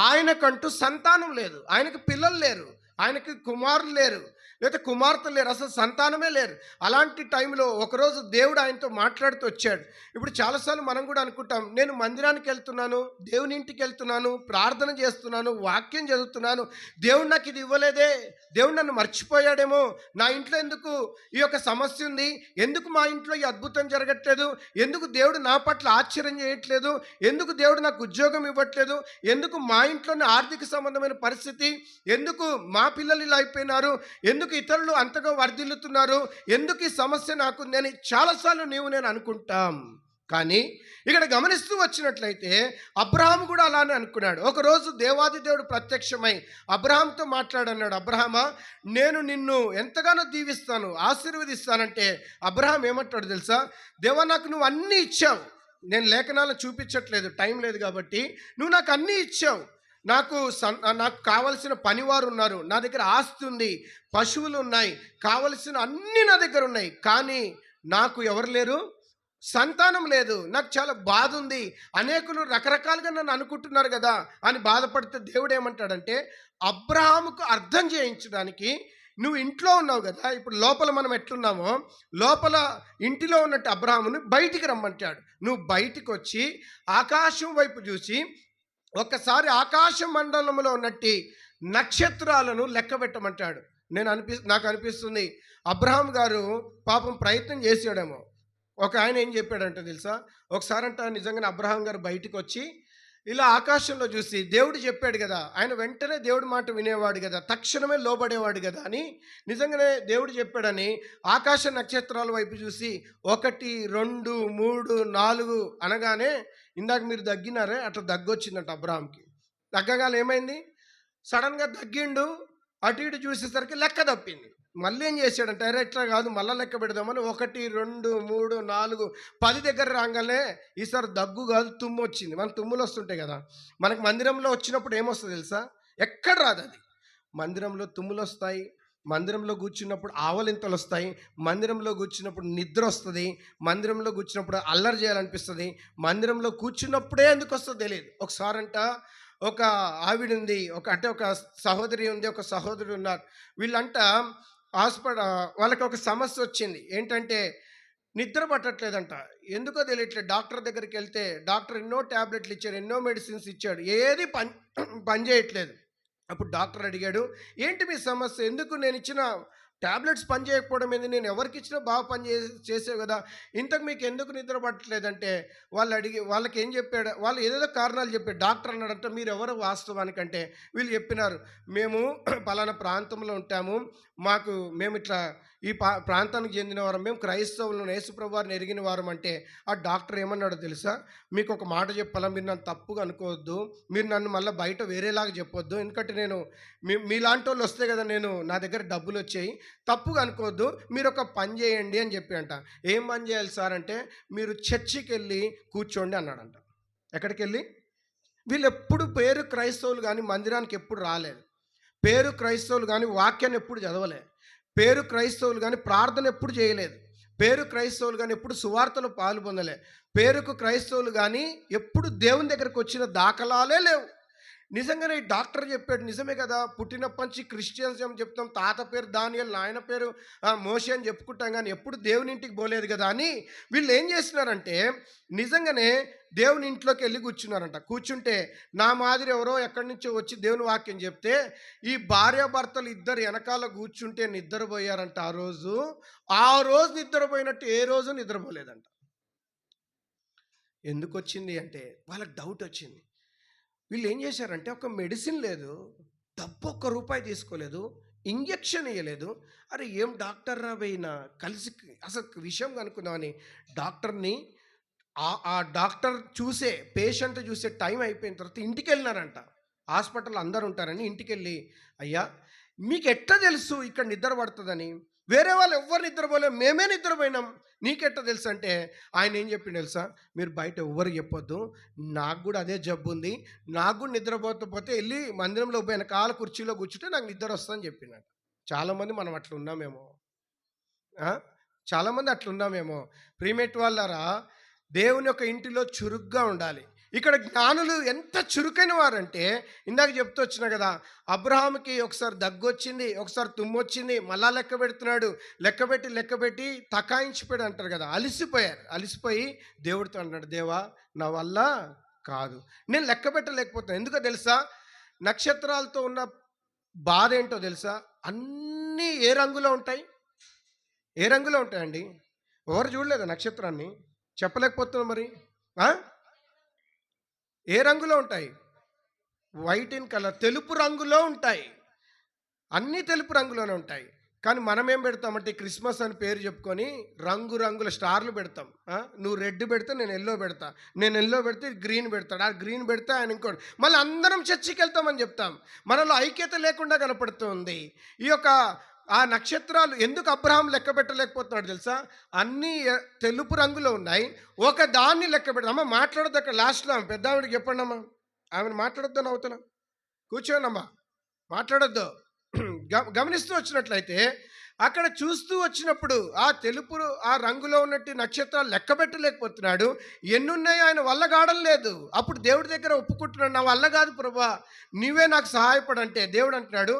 ఆయనకంటూ సంతానం లేదు. ఆయనకు పిల్లలు లేరు, ఆయనకి కుమారులు లేరు, లేదా కుమార్తెలు లేరు, అసలు సంతానమే లేరు. అలాంటి టైంలో ఒకరోజు దేవుడు ఆయనతో మాట్లాడుతూ వచ్చాడు. ఇప్పుడు చాలాసార్లు మనం కూడా అనుకుంటాం, నేను మందిరానికి వెళ్తున్నాను, దేవుని ఇంటికి వెళ్తున్నాను, ప్రార్థన చేస్తున్నాను, వాక్యం చదువుతున్నాను, దేవుడు నాకు ఇది ఇవ్వలేదే, దేవుడు నన్ను మర్చిపోయాడేమో, నా ఇంట్లో ఎందుకు ఈ యొక్క సమస్య ఉంది, ఎందుకు మా ఇంట్లో ఈ అద్భుతం జరగట్లేదు, ఎందుకు దేవుడు నా పట్ల ఆశ్చర్యం చేయట్లేదు, ఎందుకు దేవుడు నాకు ఉద్యోగం ఇవ్వట్లేదు, ఎందుకు మా ఇంట్లోనే ఆర్థిక సంబంధమైన పరిస్థితి, ఎందుకు మా పిల్లలు ఇలా అయిపోయినారు, ఎందుకు ఇతరులు అంతగా వర్ధిల్లుతున్నారు, ఎందుకు ఈ సమస్య నాకు నేను చాలాసార్లు నేను అనుకుంటాం. కానీ ఇక్కడ గమనిస్తూ వచ్చినట్లయితే అబ్రహాము కూడా అలానే అనుకున్నాడు. ఒకరోజు దేవాది దేవుడు ప్రత్యక్షమై అబ్రహాంతో మాట్లాడన్నాడు, అబ్రహామా, నేను నిన్ను ఎంతగానో దీవిస్తాను, ఆశీర్వదిస్తానంటే అబ్రహాం ఏమంటాడు తెలుసా? దేవా, నాకు నువ్వు అన్నీ ఇచ్చావు. నేను లేఖనాలను చూపించట్లేదు, టైం లేదు కాబట్టి. నువ్వు నాకు అన్నీ ఇచ్చావు. నాకు కావలసిన పనివారు ఉన్నారు, నా దగ్గర ఆస్తి ఉంది, పశువులు ఉన్నాయి, కావలసిన అన్నీ నా దగ్గర ఉన్నాయి. కానీ నాకు ఎవరు లేరు, సంతానం లేదు, నాకు చాలా బాధ ఉంది, అనేకులు రకరకాలుగా నన్ను అనుకుంటున్నారు కదా అని బాధపడితే దేవుడు ఏమంటాడంటే, అబ్రహాముకు అర్థం చేయించడానికి నువ్వు ఇంట్లో ఉన్నావు కదా, ఇప్పుడు లోపల మనం ఎట్లున్నామో లోపల ఇంటిలో ఉన్నట్టు అబ్రహాముని బయటికి రమ్మంటాడు. నువ్వు బయటికి వచ్చి ఆకాశం వైపు చూసి ఒక్కసారి ఆకాశ మండలంలో ఉన్నట్టు నక్షత్రాలను లెక్క పెట్టమంటాడు. నాకు అనిపిస్తుంది అబ్రహాం గారు పాపం ప్రయత్నం చేసాడేమో. ఒక ఆయన ఏం చెప్పాడంటే తెలుసా? ఒకసారంట నిజంగానే అబ్రహాం గారు బయటికి వచ్చి ఇలా ఆకాశంలో చూసి, దేవుడు చెప్పాడు కదా, ఆయన వెంటనే దేవుడి మాట వినేవాడు కదా, తక్షణమే లోబడేవాడు కదా అని, నిజంగానే దేవుడు చెప్పాడని ఆకాశ నక్షత్రాల వైపు చూసి 1, 2, 3, 4 అనగానే, ఇందాక మీరు దగ్గినారే అట్లా దగ్గొచ్చిందంట అబ్రహాంకి. దగ్గగానే ఏమైంది? సడన్గా దగ్గిండు, అటు ఇటు చూసేసరికి లెక్క తప్పింది. మళ్ళీ ఏం చేశాడంటే, అరే ఇట్లా కాదు, మళ్ళీ లెక్క పెడదామని 1, 2, 3, 4, 10 దగ్గర రాగానే ఈసారి దగ్గు కాదు, తుమ్ము వచ్చింది. మన తుమ్ములు వస్తుంటాయి కదా, మనకు మందిరంలో వచ్చినప్పుడు ఏమొస్తుంది తెలుసా? ఎక్కడ రాదు అది. మందిరంలో తుమ్ములు వస్తాయి, మందిరంలో కూర్చున్నప్పుడు ఆవలింతలు వస్తాయి, మందిరంలో కూర్చున్నప్పుడు నిద్ర వస్తుంది, మందిరంలో కూర్చున్నప్పుడు అల్లరి చేయాలనిపిస్తుంది, మందిరంలో కూర్చున్నప్పుడే ఎందుకు వస్తుందో తెలియదు. ఒకసారంట ఒక ఆవిడ ఉంది, ఒక సహోదరి ఉంది, ఒక సహోదరుడు ఉన్నారు. వీళ్ళంట వాళ్ళకి ఒక సమస్య వచ్చింది. ఏంటంటే నిద్ర పట్టట్లేదంట. ఎందుకో తెలియట్లేదు. డాక్టర్ దగ్గరికి వెళ్తే డాక్టర్ ఎన్నో ట్యాబ్లెట్లు ఇచ్చాడు, ఎన్నో మెడిసిన్స్ ఇచ్చాడు, ఏది పని చేయట్లేదు. అప్పుడు డాక్టర్ అడిగాడు, ఏంటి మీ సమస్య, ఎందుకు నేను ఇచ్చిన ట్యాబ్లెట్స్ పని చేయకపోవడం ఏంది, నేను ఎవరికి ఇచ్చినా బాగా చేసేవి కదా, ఇంతకు మీకు ఎందుకు నిద్ర పట్టలేదంటే వాళ్ళకి ఏం చెప్పాడు, వాళ్ళు ఏదేదో కారణాలు చెప్పాడు. డాక్టర్ అన్నాడంటే, మీరు ఎవరు వాస్తవానికంటే వీళ్ళు చెప్పినారు, మేము పలానా ప్రాంతంలో ఉంటాము, మేము ఇట్లా ఈ ప్రాంతానికి చెందిన వారం, మేము క్రైస్తవులను, యేసుప్రభు వారిని ఎరిగిన వారం అంటే, ఆ డాక్టర్ ఏమన్నాడో తెలుసా? మీకు ఒక మాట చెప్పాలా, మీరు నన్ను తప్పుగా అనుకోవద్దు, మీరు నన్ను మళ్ళీ బయట వేరేలాగా చెప్పొద్దు, ఎందుకంటే నేను మీలాంటి వాళ్ళు వస్తే కదా నా దగ్గర డబ్బులు వచ్చాయి, తప్పుగా అనుకోవద్దు, మీరు ఒక పని చేయండి అని చెప్పి అంట. ఏం పని చేయాలి సార్ అంటే, మీరు చర్చికి వెళ్ళి కూర్చోండి అన్నాడంట. ఎక్కడికి వెళ్ళి? వీళ్ళు ఎప్పుడు పేరు క్రైస్తవులు కానీ మందిరానికి ఎప్పుడు రాలేదు. పేరు క్రైస్తవులు కానీ వాక్యాన్ని ఎప్పుడు చదవలే. పేరు క్రైస్తవులు కానీ ప్రార్థన ఎప్పుడు చేయలేదు. పేరు క్రైస్తవులు కానీ ఎప్పుడు సువార్తలో పాలు పొందలే. పేరుకు క్రైస్తవులు కానీ ఎప్పుడు దేవుని దగ్గరకు వచ్చిన దాఖలాలే లేవు. నిజంగానే ఈ డాక్టర్ చెప్పాడు, నిజమే కదా, పుట్టినప్పటి నుంచి క్రిస్టియన్స్ అని చెప్తాం, తాత పేరు దానియేల్, నాయన పేరు మోషే అని చెప్పుకుంటాం, కానీ ఎప్పుడు దేవుని ఇంటికి పోలేదు కదా అని వీళ్ళు ఏం చేస్తున్నారంటే నిజంగానే దేవుని ఇంట్లోకి వెళ్ళి కూర్చున్నారంట. కూర్చుంటే నా మాదిరి ఎవరో ఎక్కడి నుంచో వచ్చి దేవుని వాక్యం చెప్తే ఈ భార్యాభర్తలు ఇద్దరు వెనకాల కూర్చుంటే నిద్రపోయారంట. ఆ రోజు నిద్రపోయినట్టు ఏ రోజు నిద్రపోలేదంట. ఎందుకు వచ్చింది అంటే వాళ్ళకి డౌట్ వచ్చింది. వీళ్ళు ఏం చేశారంటే ఒక మెడిసిన్ లేదు, డబ్బు ₹1 తీసుకోలేదు, ఇంజెక్షన్ వేయలేదు. అరే ఏం డాక్టర్ రాబోయినా కలిసి అసలు విషయం కనుక్కుందామని డాక్టర్ని ఆ డాక్టర్ పేషెంట్ చూసే టైం అయిపోయిన తర్వాత ఇంటికి వెళ్ళినారంట. హాస్పిటల్ అందరు ఉంటారని ఇంటికి వెళ్ళి, అయ్యా మీకు ఎట్లా తెలుసు ఇక్కడ నిద్ర పడుతుందని? వేరే వాళ్ళు ఎవ్వరు నిద్రపోలేము, మేమే నిద్రపోయినాం, నీకెట్లా తెలుసు అంటే ఆయన ఏం చెప్పిండు తెలుసా? మీరు బయట ఎవ్వరికి చెప్పొద్దు, నాకు కూడా అదే జబ్బు ఉంది, నాకు కూడా నిద్రపోతే వెళ్ళి మందిరంలో పోయిన కాల కుర్చీలో కూర్చుంటే నాకు నిద్ర వస్తుందని చెప్పినాడు. చాలామంది మనం అట్లా ఉన్నామేమో, చాలామంది అట్లున్నామేమో. ప్రియమేట్ వాళ్ళారా, దేవుని యొక్క ఇంటిలో చురుగ్గా ఉండాలి. ఇక్కడ జ్ఞానులు ఎంత చురుకైన వారంటే ఇందాక చెప్తూ వచ్చినా కదా, అబ్రహాముకి ఒకసారి దగ్గు వచ్చింది, ఒకసారి తుమ్ము వచ్చింది, మళ్ళా లెక్క పెట్టి తకాయించిపోయాడు అంటారు కదా. అలిసిపోయి దేవుడితో అంటున్నాడు, దేవా నా వల్ల కాదు, నేను లెక్క పెట్టలేకపోతున్నాను. ఎందుకో తెలుసా? నక్షత్రాలతో ఉన్న బాధ ఏంటో తెలుసా? అన్నీ ఏ రంగులో ఉంటాయి? ఏ రంగులో ఉంటాయండి? ఎవరు చూడలేదా నక్షత్రాన్ని? చెప్పలేకపోతున్నాం మరి. ఏ రంగులో ఉంటాయి? వైట్ ఇన్ కలర్, తెలుపు రంగులో ఉంటాయి. అన్నీ తెలుపు రంగులోనే ఉంటాయి. కానీ మనం ఏం పెడతామంటే క్రిస్మస్ అని పేరు చెప్పుకొని రంగురంగుల స్టార్లు పెడతాం. నువ్వు రెడ్ పెడితే నేను ఎల్లో పెడతా, నేను ఎల్లో పెడితే గ్రీన్ పెడతాడు, ఆ గ్రీన్ పెడితే ఆయన ఇంకోటి, మళ్ళీ అందరం చర్చికి వెళ్తామని చెప్తాం. మనలో ఐక్యత లేకుండా కనపడుతుంది. ఈ యొక్క ఆ నక్షత్రాలు ఎందుకు అబ్రహాం లెక్క పెట్టలేకపోతున్నాడు తెలుసా? అన్నీ తెలుపు రంగులో ఉన్నాయి, ఒక దాన్ని లెక్క పెట్టాం. అమ్మ మాట్లాడద్దు, అక్కడ లాస్ట్లో పెద్ద ఆవిడకి చెప్పండి అమ్మా, ఆమెను మాట్లాడొద్దు అని అవుతున్నా, కూర్చోనమ్మా మాట్లాడొద్దు. గమనిస్తూ వచ్చినట్లయితే అక్కడ చూస్తూ వచ్చినప్పుడు ఆ తెలుపు ఆ రంగులో ఉన్నట్టు నక్షత్రాలు లెక్క పెట్టలేకపోతున్నాడు. ఎన్నున్నాయి ఆయన వల్ల కావడం లేదు. అప్పుడు దేవుడి దగ్గర ఒప్పుకుంటున్నాడు, నా వల్ల కాదు ప్రభా, నీవే నాకు సహాయపడంటే దేవుడు అంటున్నాడు,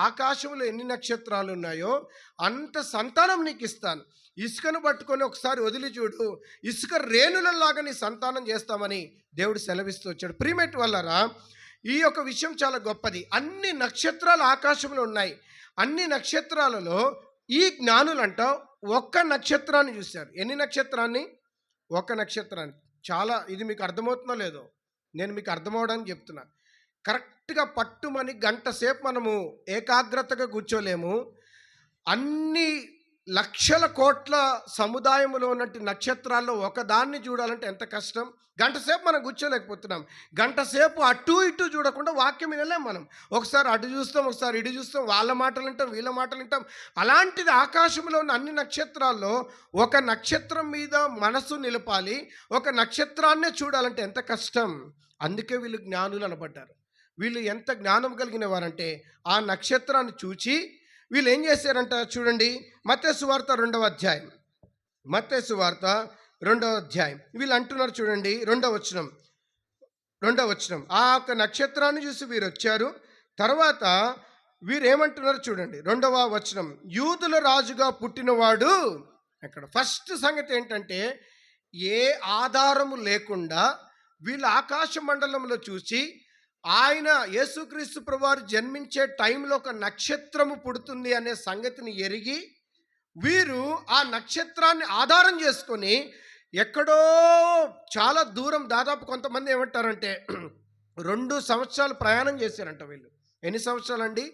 ఆకాశంలో ఎన్ని నక్షత్రాలు ఉన్నాయో అంత సంతానం నీకు ఇస్తాను, ఇసుకను పట్టుకొని ఒకసారి వదిలి చూడు, ఇసుక రేణులలాగా నీ సంతానం చేస్తామని దేవుడు సెలవిస్తూ వచ్చాడు. ప్రియమేట్ వల్లరా, ఈ యొక్క విషయం చాలా గొప్పది. అన్ని నక్షత్రాలు ఆకాశంలో ఉన్నాయి. అన్ని నక్షత్రాలలో ఈ జ్ఞానులంట ఒక్క నక్షత్రాన్ని చూశారు. ఎన్ని నక్షత్రాన్ని? ఒక్క నక్షత్రాన్ని. చాలా, ఇది మీకు అర్థమవుతుందో లేదో, నేను మీకు అర్థమవడానికి చెప్తున్నా. కరెక్ట్గా పట్టుమని గంట సేపు మనము ఏకాగ్రతగా కూర్చోలేము. అన్ని లక్షల కోట్ల సముదాయంలో ఉన్నట్టు నక్షత్రాల్లో ఒకదాన్ని చూడాలంటే ఎంత కష్టం. గంట సేపు మనం కూర్చోలేకపోతున్నాం. గంట సేపు అటు ఇటు చూడకుండా వాక్యం వినలేం మనం. ఒకసారి అటు చూస్తాం, ఒకసారి ఇటు చూస్తాం, వాళ్ళ మాటలు వింటాం, వీళ్ళ మాటలు వింటాం. అలాంటిది ఆకాశంలో ఉన్న అన్ని నక్షత్రాల్లో ఒక నక్షత్రం మీద మనసు నిలపాలి, ఒక నక్షత్రాన్నే చూడాలంటే ఎంత కష్టం. అందుకే వీళ్ళు జ్ఞానులు అనబడ్డారు. వీళ్ళు ఎంత జ్ఞానం కలిగిన వారంటే ఆ నక్షత్రాన్ని చూచి వీళ్ళు ఏం చేశారంట చూడండి. మత్తయి సువార్త 2వ అధ్యాయం, మత్తయి సువార్త 2వ అధ్యాయం. వీళ్ళు అంటున్నారు చూడండి, 2వ వచనం. ఆ యొక్క నక్షత్రాన్ని చూసి వీరు వచ్చారు. తర్వాత వీరు ఏమంటున్నారు చూడండి, 2వ వచనం. యూదుల రాజుగా పుట్టినవాడు. అక్కడ ఫస్ట్ సంగతి ఏంటంటే ఏ ఆధారము లేకుండా వీళ్ళు ఆకాశ మండలంలో చూసి ఆయన యేసుక్రీస్తు ప్రభువారు జన్మించే టైంలో ఒక నక్షత్రము పుడుతుంది అనే సంగతిని ఎరిగి వీరు ఆ నక్షత్రాన్ని ఆధారం చేసుకొని ఎక్కడో చాలా దూరం, దాదాపు కొంతమంది ఏమంటారంటే 2 సంవత్సరాలు ప్రయాణం చేశారంట వీళ్ళు. ఎన్ని సంవత్సరాలు అండి?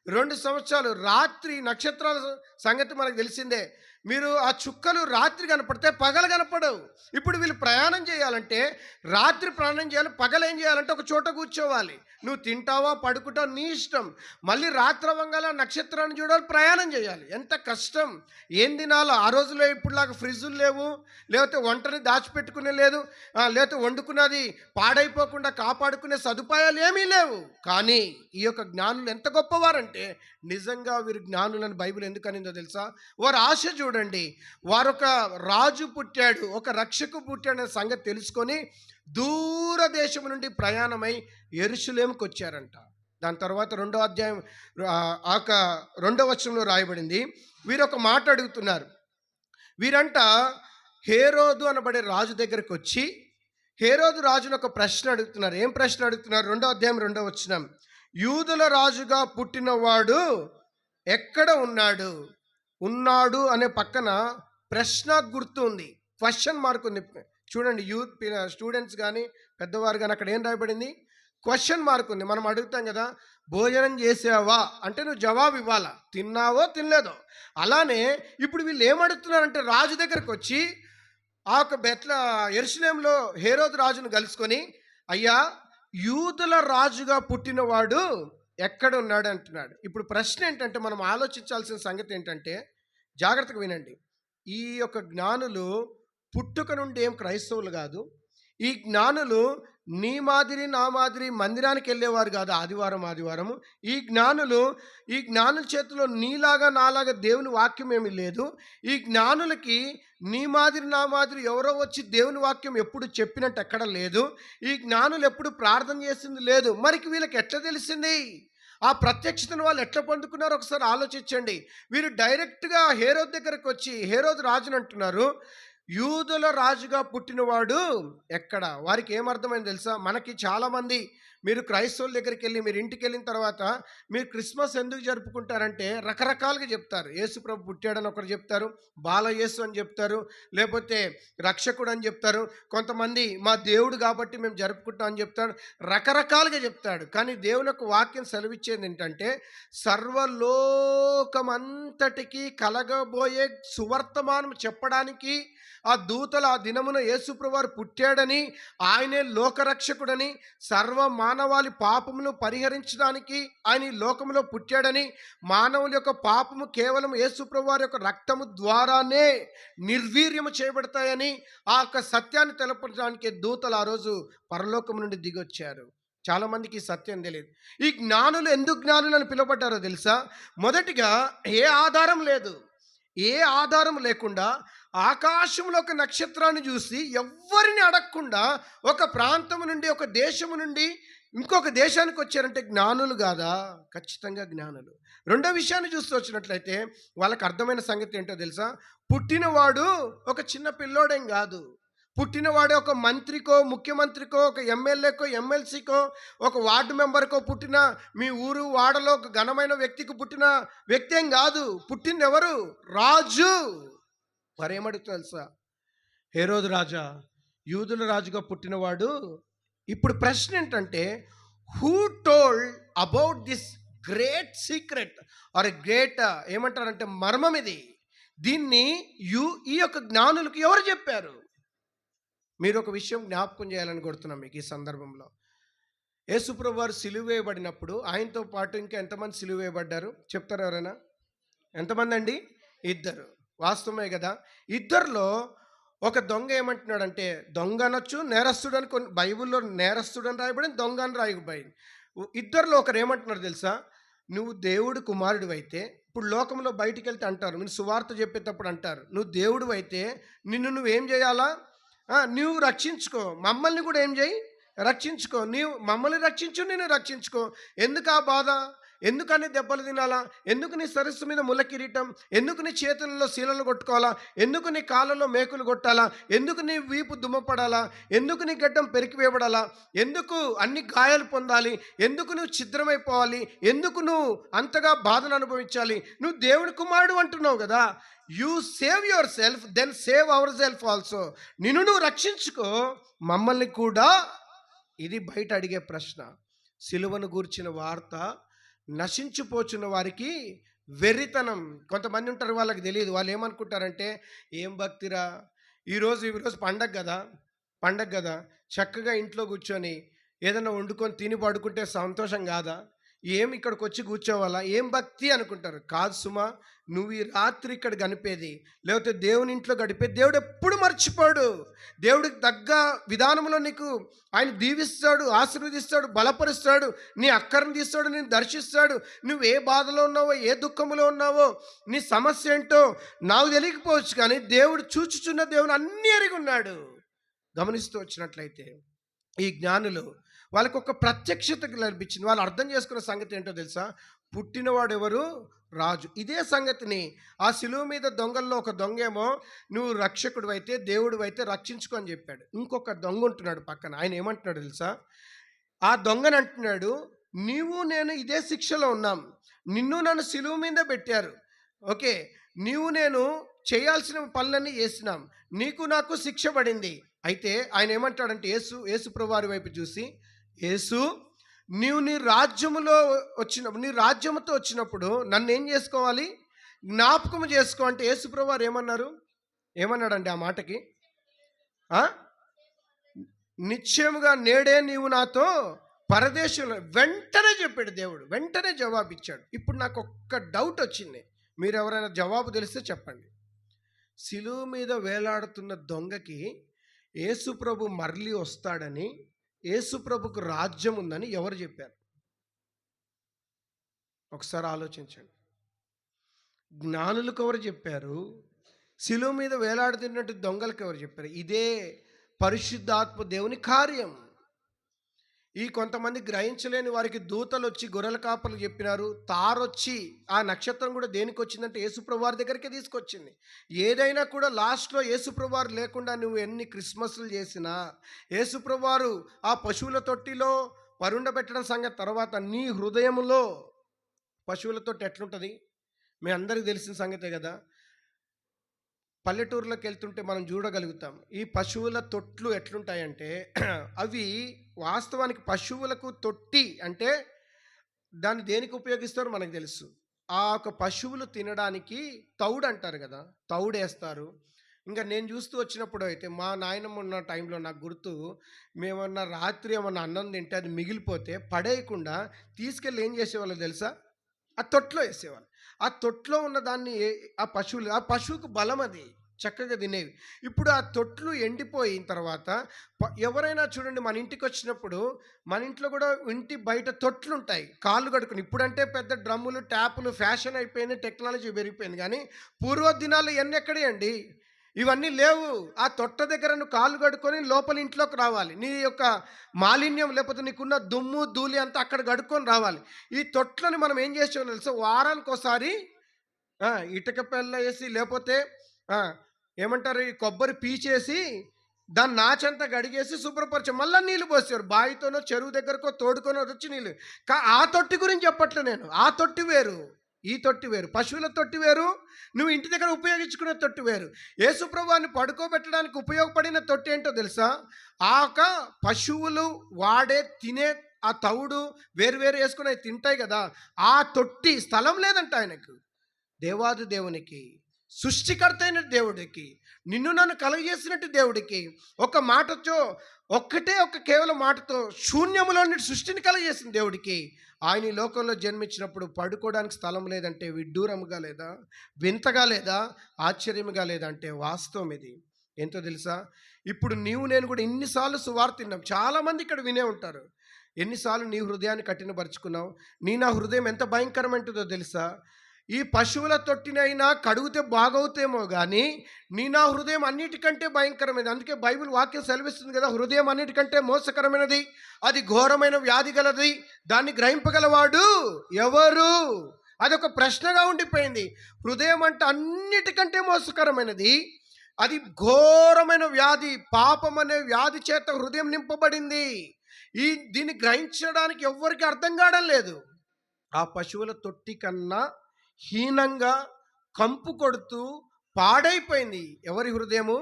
2 సంవత్సరాలు. రాత్రి నక్షత్రాల సంగతి మనకు తెలిసిందే. మీరు ఆ చుక్కలు రాత్రి కనపడితే పగలు కనపడవు. ఇప్పుడు వీళ్ళు ప్రయాణం చేయాలంటే రాత్రి ప్రయాణం చేయాలి, పగలు ఏం చేయాలంటే ఒక చోట కూర్చోవాలి. నువ్వు తింటావా పడుకుంటావు నీ ఇష్టం. మళ్ళీ రాత్రి అవ్వంగాల నక్షత్రాన్ని చూడాలి, ప్రయాణం చేయాలి. ఎంత కష్టం! ఏం తినాలో ఆ రోజుల్లో ఇప్పుడులాగా ఫ్రిడ్జులు లేవు, లేకపోతే వంటని దాచిపెట్టుకునే లేదు, లేకపోతే వండుకున్నది పాడైపోకుండా కాపాడుకునే సదుపాయాలు ఏమీ లేవు. కానీ ఈ యొక్క జ్ఞానులు ఎంత గొప్పవారంటే నిజంగా వీరు జ్ఞానులని బైబిల్ ఎందుకు అనిందో తెలుసా? వారు ఆశ చూడండి. వారొక రాజు పుట్టాడు, ఒక రక్షకు పుట్టాడు అనే సంగతి తెలుసుకొని దూర దేశం నుండి ప్రయాణమై యెరూషలేముకు వచ్చారంట. దాని తర్వాత 2వ అధ్యాయం 2వ వచనంలో రాయబడింది, వీరు ఒక మాట అడుగుతున్నారు. వీరంట హేరోదు అనబడే రాజు దగ్గరికి వచ్చి హేరోదు రాజును ఒక ప్రశ్న అడుగుతున్నారు. ఏం ప్రశ్న అడుగుతున్నారు? 2వ అధ్యాయం 2వ వచనం, యూదుల రాజుగా పుట్టినవాడు ఎక్కడ ఉన్నాడు? ఉన్నాడు అనే పక్కన ప్రశ్న గుర్తు ఉంది, క్వశ్చన్ మార్క్ ఉంది. చూడండి, యూత్ స్టూడెంట్స్ కానీ పెద్దవారు కానీ అక్కడ ఏం రాయబడింది? క్వశ్చన్ మార్క్ ఉంది. మనం అడుగుతాం కదా, భోజనం చేసావా అంటే నువ్వు జవాబు ఇవ్వాలా, తిన్నావో తినలేదో. అలానే ఇప్పుడు వీళ్ళు ఏమడుగుతున్నారంటే రాజు దగ్గరకు వచ్చి ఆ యొక్క యెరూషలేములో హేరోదు రాజును కలుసుకొని, అయ్యా యూదుల రాజుగా పుట్టినవాడు ఎక్కడ ఉన్నాడు అంటున్నాడు. ఇప్పుడు ప్రశ్న ఏంటంటే మనం ఆలోచించాల్సిన సంగతి ఏంటంటే, జాగ్రత్తగా వినండి. ఈ యొక్క జ్ఞానులు పుట్టుక నుండి ఏం క్రైస్తవులు కాదు. ఈ జ్ఞానులు నీ మాదిరి నా మాదిరి మందిరానికి వెళ్ళేవారు కాదు ఆదివారము. ఈ జ్ఞానుల చేతిలో నీలాగా నాలాగా దేవుని వాక్యం ఏమీ లేదు. ఈ జ్ఞానులకి నీ మాదిరి నా మాదిరి ఎవరో వచ్చి దేవుని వాక్యం ఎప్పుడు చెప్పినట్టు ఎక్కడ లేదు. ఈ జ్ఞానులు ఎప్పుడు ప్రార్థన చేసింది లేదు. మరికి వీళ్ళకి ఎట్లా తెలిసింది? ఆ ప్రత్యక్షతను వాళ్ళు ఎట్లా పొందుకున్నారో ఒకసారి ఆలోచించండి. వీరు డైరెక్ట్గా హేరోదు దగ్గరకు వచ్చి హేరోదు రాజుని అంటున్నారు, యూదుల రాజుగా పుట్టినవాడు ఎక్కడ? వారికి ఏమర్థమైంది తెలుసా? మనకి చాలామంది మీరు క్రైస్తవుల దగ్గరికి వెళ్ళి మీరు ఇంటికి వెళ్ళిన తర్వాత మీరు క్రిస్మస్ ఎందుకు జరుపుకుంటారంటే రకరకాలుగా చెప్తారు. యేసు ప్రభు పుట్టాడని ఒకరు చెప్తారు, బాలయేసు అని చెప్తారు, లేకపోతే రక్షకుడు అని చెప్తారు. కొంతమంది మా దేవుడు కాబట్టి మేము జరుపుకుంటాం అని చెప్తాడు, రకరకాలుగా చెప్తాడు. కానీ దేవుని యొక్క వాక్యం సెలవిచ్చేది ఏంటంటే సర్వలోకమంతటికి కలగబోయే సువర్తమానం చెప్పడానికి ఆ దూతలు ఆ దినమున యేసుప్రభు వారు పుట్టాడని, ఆయనే లోకరక్షకుడని, సర్వ మానవాళి పాపమును పరిహరించడానికి ఆయన ఈ లోకంలో పుట్టాడని, మానవుల యొక్క పాపము కేవలం యేసుప్రభు వారి యొక్క రక్తము ద్వారానే నిర్వీర్యము చేయబడతాయని ఆ యొక్క సత్యాన్ని తెలపడానికి దూతలు ఆ రోజు పరలోకం నుండి దిగొచ్చారు. చాలామందికి ఈ సత్యం తెలియదు. ఈ జ్ఞానులు ఎందుకు జ్ఞానులు అని పిలువబడ్డారో తెలుసా? మొదటిగా ఏ ఆధారం లేకుండా ఆకాశంలో ఒక నక్షత్రాన్ని చూసి ఎవ్వరిని అడగకుండా ఒక ప్రాంతం నుండి ఒక దేశము నుండి ఇంకొక దేశానికి వచ్చారంటే జ్ఞానులు కాదా? ఖచ్చితంగా జ్ఞానులు. రెండో విషయాన్ని చూస్తూ వచ్చినట్లయితే వాళ్ళకి అర్థమైన సంగతి ఏంటో తెలుసా? పుట్టినవాడు ఒక చిన్న పిల్లోడేం కాదు. పుట్టినవాడే ఒక మంత్రికో, ముఖ్యమంత్రికో, ఒక ఎమ్మెల్యేకో, ఎమ్మెల్సీకో, ఒక వార్డు మెంబర్కో పుట్టిన, మీ ఊరు వాడలో ఒక ఘనమైన వ్యక్తికి పుట్టిన వ్యక్తి ఏం కాదు. పుట్టింది ఎవరు? రాజు. మరేమడుగుతా తెలుసా? హేరోదు రాజా, యూదుల రాజుగా పుట్టినవాడు. ఇప్పుడు ప్రశ్న ఏంటంటే, who told about this great secret or great ఏమంటారంటే మర్మం ఇది. దీన్ని ఈ యొక్క జ్ఞానులకు ఎవరు చెప్పారు? మీరు ఒక విషయం జ్ఞాపకం చేయాలని కోరుతున్నాం మీకు ఈ సందర్భంలో. యేసుప్రభు వారు సిలువ వేయబడినప్పుడు ఆయనతో పాటు ఇంకా ఎంతమంది సిలువ వేయబడ్డారు చెప్తారు ఎవరైనా? ఎంతమంది అండి? 2. వాస్తవమే కదా. 2లో ఒక దొంగ ఏమంటున్నాడంటే, దొంగ అనొచ్చు, నేరస్తుడు అని కొన్ని బైబిల్లో నేరస్తుడు అని రాయబడింది, దొంగ అని రాయబడింది. 2లో ఒకరు ఏమంటున్నారు తెలుసా? నువ్వు దేవుడు కుమారుడు అయితే, ఇప్పుడు లోకంలో బయటికి వెళ్తే అంటారు, మీరు సువార్త చెప్పేటప్పుడు అంటారు, నువ్వు దేవుడు అయితే నిన్ను నువ్వేం చేయాలా? నువ్వు రక్షించుకో, మమ్మల్ని కూడా ఏం చేయి? రక్షించుకో. నీవు మమ్మల్ని రక్షించు, నేను రక్షించుకో. ఎందుకు ఆ బాధ? ఎందుకని దెబ్బలు తినాలా? ఎందుకు నీ సరస్సు మీద ముళ్ళ కిరీటం? ఎందుకు నీ చేతులలో శీలలు కొట్టుకోవాలా? ఎందుకు నీ కాళ్ళలో మేకులు కొట్టాలా? ఎందుకు నీ వీపు దుమ్మపడాలా? ఎందుకు నీ గడ్డం పెరికి వేయబడాలా? ఎందుకు అన్ని గాయాలు పొందాలి? ఎందుకు నువ్వు ఛిద్రమైపోవాలి? ఎందుకు నువ్వు అంతగా బాధను అనుభవించాలి? నువ్వు దేవుని కుమారుడు అంటున్నావు కదా. You save your self, then save our self also. నిన్ను నువ్వు రక్షించుకో, మమ్మల్ని కూడా. ఇది బయట అడిగే ప్రశ్న. సిలువను గూర్చిన వార్త నశించిపోచున్న వారికి వెర్రితనం. కొంతమంది ఉంటారు, వాళ్ళకి తెలియదు. వాళ్ళు ఏమనుకుంటారంటే, ఏం భక్తిరా, ఈరోజు పండగ గదా! పండగ గదా! చక్కగా ఇంట్లో కూర్చొని ఏదన్నా వండుకొని తిని పడుకుంటే సంతోషం గాదా? ఏమి ఇక్కడికొచ్చి కూర్చోవాలా? ఏం భక్తి అనుకుంటారు. కాదు సుమా, నువ్వు ఈ రాత్రి ఇక్కడ గనిపేది, లేకపోతే దేవుని ఇంట్లో గడిపేది దేవుడు ఎప్పుడు మర్చిపోడు. దేవుడికి తగ్గ విధానంలో నీకు ఆయన దీవిస్తాడు, ఆశీర్వదిస్తాడు, బలపరుస్తాడు, నీ అక్కరను తీస్తాడు, నేను దర్శిస్తాడు. నువ్వు ఏ బాధలో ఉన్నావో, ఏ దుఃఖంలో ఉన్నావో, నీ సమస్య ఏంటో నాకు తెలియకపోవచ్చు, కానీ దేవుడు చూచుచున్న దేవుడు అన్నీ ఎరిగి ఉన్నాడు. గమనిస్తూ వచ్చినట్లయితే ఈ జ్ఞానులు వాళ్ళకు ఒక ప్రత్యక్షత లభించింది. వాళ్ళు అర్థం చేసుకున్న సంగతి ఏంటో తెలుసా? పుట్టినవాడు ఎవరు? రాజు. ఇదే సంగతిని ఆ శిలువ మీద దొంగల్లో ఒక దొంగేమో, నువ్వు రక్షకుడు అయితే, దేవుడు అయితే రక్షించుకో అని చెప్పాడు. ఇంకొక దొంగ ఉంటున్నాడు పక్కన. ఆయన ఏమంటున్నాడు తెలుసా? ఆ దొంగని అంటున్నాడు, నీవు నేను ఇదే శిక్షలో ఉన్నాం, నిన్ను నన్ను శిలువ మీద పెట్టారు, ఓకే, నీవు నేను చేయాల్సిన పనులన్నీ చేసినాం, నీకు నాకు శిక్ష పడింది. అయితే ఆయన ఏమంటాడంటే, యేసు ప్రభువారి వైపు చూసి, యేసు, నీవు నీ రాజ్యముతో వచ్చినప్పుడు నన్ను ఏం చేసుకోవాలి? జ్ఞాపకం చేసుకో అంటే యేసు ప్రభువారు ఏమన్నాడండి ఆ మాటకి? నిశ్చయముగా నేడే నీవు నాతో పరదేశంలో, వెంటనే చెప్పాడు దేవుడు, వెంటనే జవాబు ఇచ్చాడు. ఇప్పుడు నాకు ఒక్క డౌట్ వచ్చింది, మీరు ఎవరైనా జవాబు తెలిస్తే చెప్పండి. శిలువ మీద వేలాడుతున్న దొంగకి యేసు ప్రభు మరలి వస్తాడని, యేసు ప్రభుకు రాజ్యం ఉందని ఎవరు చెప్పారు? ఒకసారి ఆలోచించండి. జ్ఞానులకు ఎవరు చెప్పారు? శిలువ మీద వేలాడుతున్నట్టు దొంగలకు ఎవరు చెప్పారు? ఇదే పరిశుద్ధాత్మ దేవుని కార్యం. ఈ కొంతమంది గ్రహించలేని వారికి దూతలు వచ్చి గొర్రెల కాపలు చెప్పినారు. తారొచ్చి, ఆ నక్షత్రం కూడా దేనికి వచ్చిందంటే యేసుప్రభు వారి దగ్గరికి తీసుకొచ్చింది. ఏదైనా కూడా లాస్ట్లో యేసుప్రభు వారు లేకుండా నువ్వు ఎన్ని క్రిస్మస్లు చేసినా, యేసుప్రభు వారు ఆ పశువుల తొట్టిలో పరుండబెట్టడం సంగతి తర్వాత, నీ హృదయంలో పశువుల తొట్టి ఎట్లుంటుంది మీ అందరికీ తెలిసిన సంగతే కదా. పల్లెటూరులోకి వెళ్తుంటే మనం చూడగలుగుతాం. ఈ పశువుల తొట్లు ఎట్లుంటాయంటే, అవి వాస్తవానికి పశువులకు తొట్టి అంటే దాన్ని దేనికి ఉపయోగిస్తారో మనకు తెలుసు. ఆ ఒక పశువులు తినడానికి తౌడు అంటారు కదా, తౌడు వేస్తారు. ఇంకా నేను చూస్తూ వచ్చినప్పుడు అయితే, మా నాయనమ్మ ఉన్న టైంలో నాకు గుర్తు, మేమన్నా రాత్రి ఏమన్నా అన్నం తింటే అది మిగిలిపోతే పడేయకుండా తీసుకెళ్ళి ఏం చేసేవాళ్ళు తెలుసా? ఆ తొట్లో వేసేవాళ్ళు. ఆ తొట్లో ఉన్న దాన్ని ఆ పశువుకు బలం, అది చక్కగా తినేవి. ఇప్పుడు ఆ తొట్లు ఎండిపోయిన తర్వాత ఎవరైనా చూడండి, మన ఇంటికి వచ్చినప్పుడు, మన ఇంట్లో కూడా ఇంటి బయట తొట్లు ఉంటాయి కాళ్ళు కడుకుని. ఇప్పుడంటే పెద్ద డ్రమ్ములు, ట్యాపులు ఫ్యాషన్ అయిపోయింది, టెక్నాలజీ పెరిగిపోయింది. కానీ పూర్వ దినాలు ఇవన్నీ ఎక్కడే అండి, ఇవన్నీ లేవు. ఆ తొట్ట దగ్గర నువ్వు కాళ్ళు కడుక్కొని లోపల ఇంట్లోకి రావాలి. నీ యొక్క మాలిన్యం లేకపోతే నీకున్న దుమ్ము ధూళి అంతా అక్కడ కడుక్కొని రావాలి. ఈ తొట్లని మనం ఏం చేసామో తెలుసా? వారానికి ఒకసారి ఇటుక పెళ్ళ వేసి, లేకపోతే ఏమంటారు, ఈ కొబ్బరి పీచేసి దాన్ని నాచంతా గడిగేసి శుభ్రపరిచి మళ్ళీ నీళ్ళు పోసారు. బావితోనో చెరువు దగ్గరకో తోడుకొనో వచ్చి నీళ్ళు. ఆ తొట్టి గురించి చెప్పట్లే నేను. ఆ తొట్టి వేరు, ఈ తొట్టి వేరు. పశువుల తొట్టి వేరు, నువ్వు ఇంటి దగ్గర ఉపయోగించుకునే తొట్టి వేరు. యేసుప్రభువుని పడుకోబెట్టడానికి ఉపయోగపడిన తొట్టి ఏంటో తెలుసా? ఆ ఒక పశువులు తినే ఆ తౌడు వేరు వేసుకుని అవి తింటాయి కదా, ఆ తొట్టి స్థలం లేదంట ఆయనకు. దేవాది దేవునికి, సృష్టికర్త అయిన దేవుడికి, నిన్ను నన్ను కలుగజేసినట్టు దేవుడికి ఒక మాటతో, కేవలం మాటతో శూన్యములో సృష్టిని కలుగజేసిన దేవుడికి, ఆయన ఈ లోకంలో జన్మించినప్పుడు పడుకోవడానికి స్థలం లేదంటే విడ్డూరముగా లేదా, వింతగా లేదా, ఆశ్చర్యముగా లేదా అంటే వాస్తవం ఇది. ఎంతో తెలుసా? ఇప్పుడు నేను కూడా ఇన్నిసార్లు సువార్త విన్నాం, చాలామంది ఇక్కడ వినే ఉంటారు. ఎన్నిసార్లు నీ హృదయాన్ని కఠినపరుచుకున్నావు? నా హృదయం ఎంత భయంకరమైంటుందో తెలుసా? ఈ పశువుల తొట్టినైనా కడుగుతే బాగవుతేమో కానీ నా హృదయం అన్నిటికంటే భయంకరమైనది. అందుకే బైబిల్ వాక్యం సెలవిస్తుంది కదా, హృదయం అన్నిటికంటే మోసకరమైనది, అది ఘోరమైన వ్యాధి గలది, దాన్ని గ్రహింపగలవాడు ఎవరు? అదొక ప్రశ్నగా ఉండిపోయింది. హృదయం అంటే అన్నిటికంటే మోసకరమైనది, అది ఘోరమైన వ్యాధి, పాపం అనే వ్యాధి చేత హృదయం నింపబడింది. దీన్ని గ్రహించడానికి ఎవ్వరికి అర్థం కావడం లేదు. ఆ పశువుల తొట్టి కన్నా హీనంగా కంపు కొడుతూ పాడైపోయింది ఎవరి హృదయము?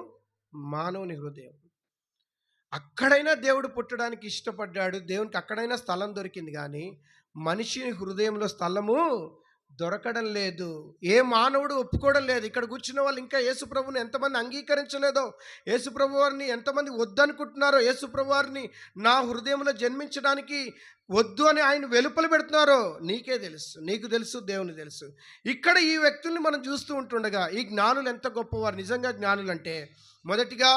మానవుని హృదయం. అక్కడైనా దేవుడు పుట్టడానికి ఇష్టపడ్డాడు, దేవునికి అక్కడైనా స్థలం దొరికింది, కానీ మనిషిని హృదయంలో స్థలము దొరకడం లేదు. ఏ మానవుడు ఒప్పుకోవడం లేదు. ఇక్కడ కూర్చున్న వాళ్ళు ఇంకా యేసుప్రభుని ఎంతమంది అంగీకరించలేదో, యేసుప్రభు వారిని ఎంతమంది వద్దనుకుంటున్నారో, యేసుప్రభు వారిని నా హృదయంలో జన్మించడానికి వద్దు అని ఆయన వెలుపల పెడుతున్నారో నీకే తెలుసు, నీకు తెలుసు, దేవుని తెలుసు. ఇక్కడ ఈ వ్యక్తుల్ని మనం చూస్తూ ఉంటుండగా ఈ జ్ఞానులు ఎంత గొప్పవారు. నిజంగా జ్ఞానులు అంటే మొదటిగా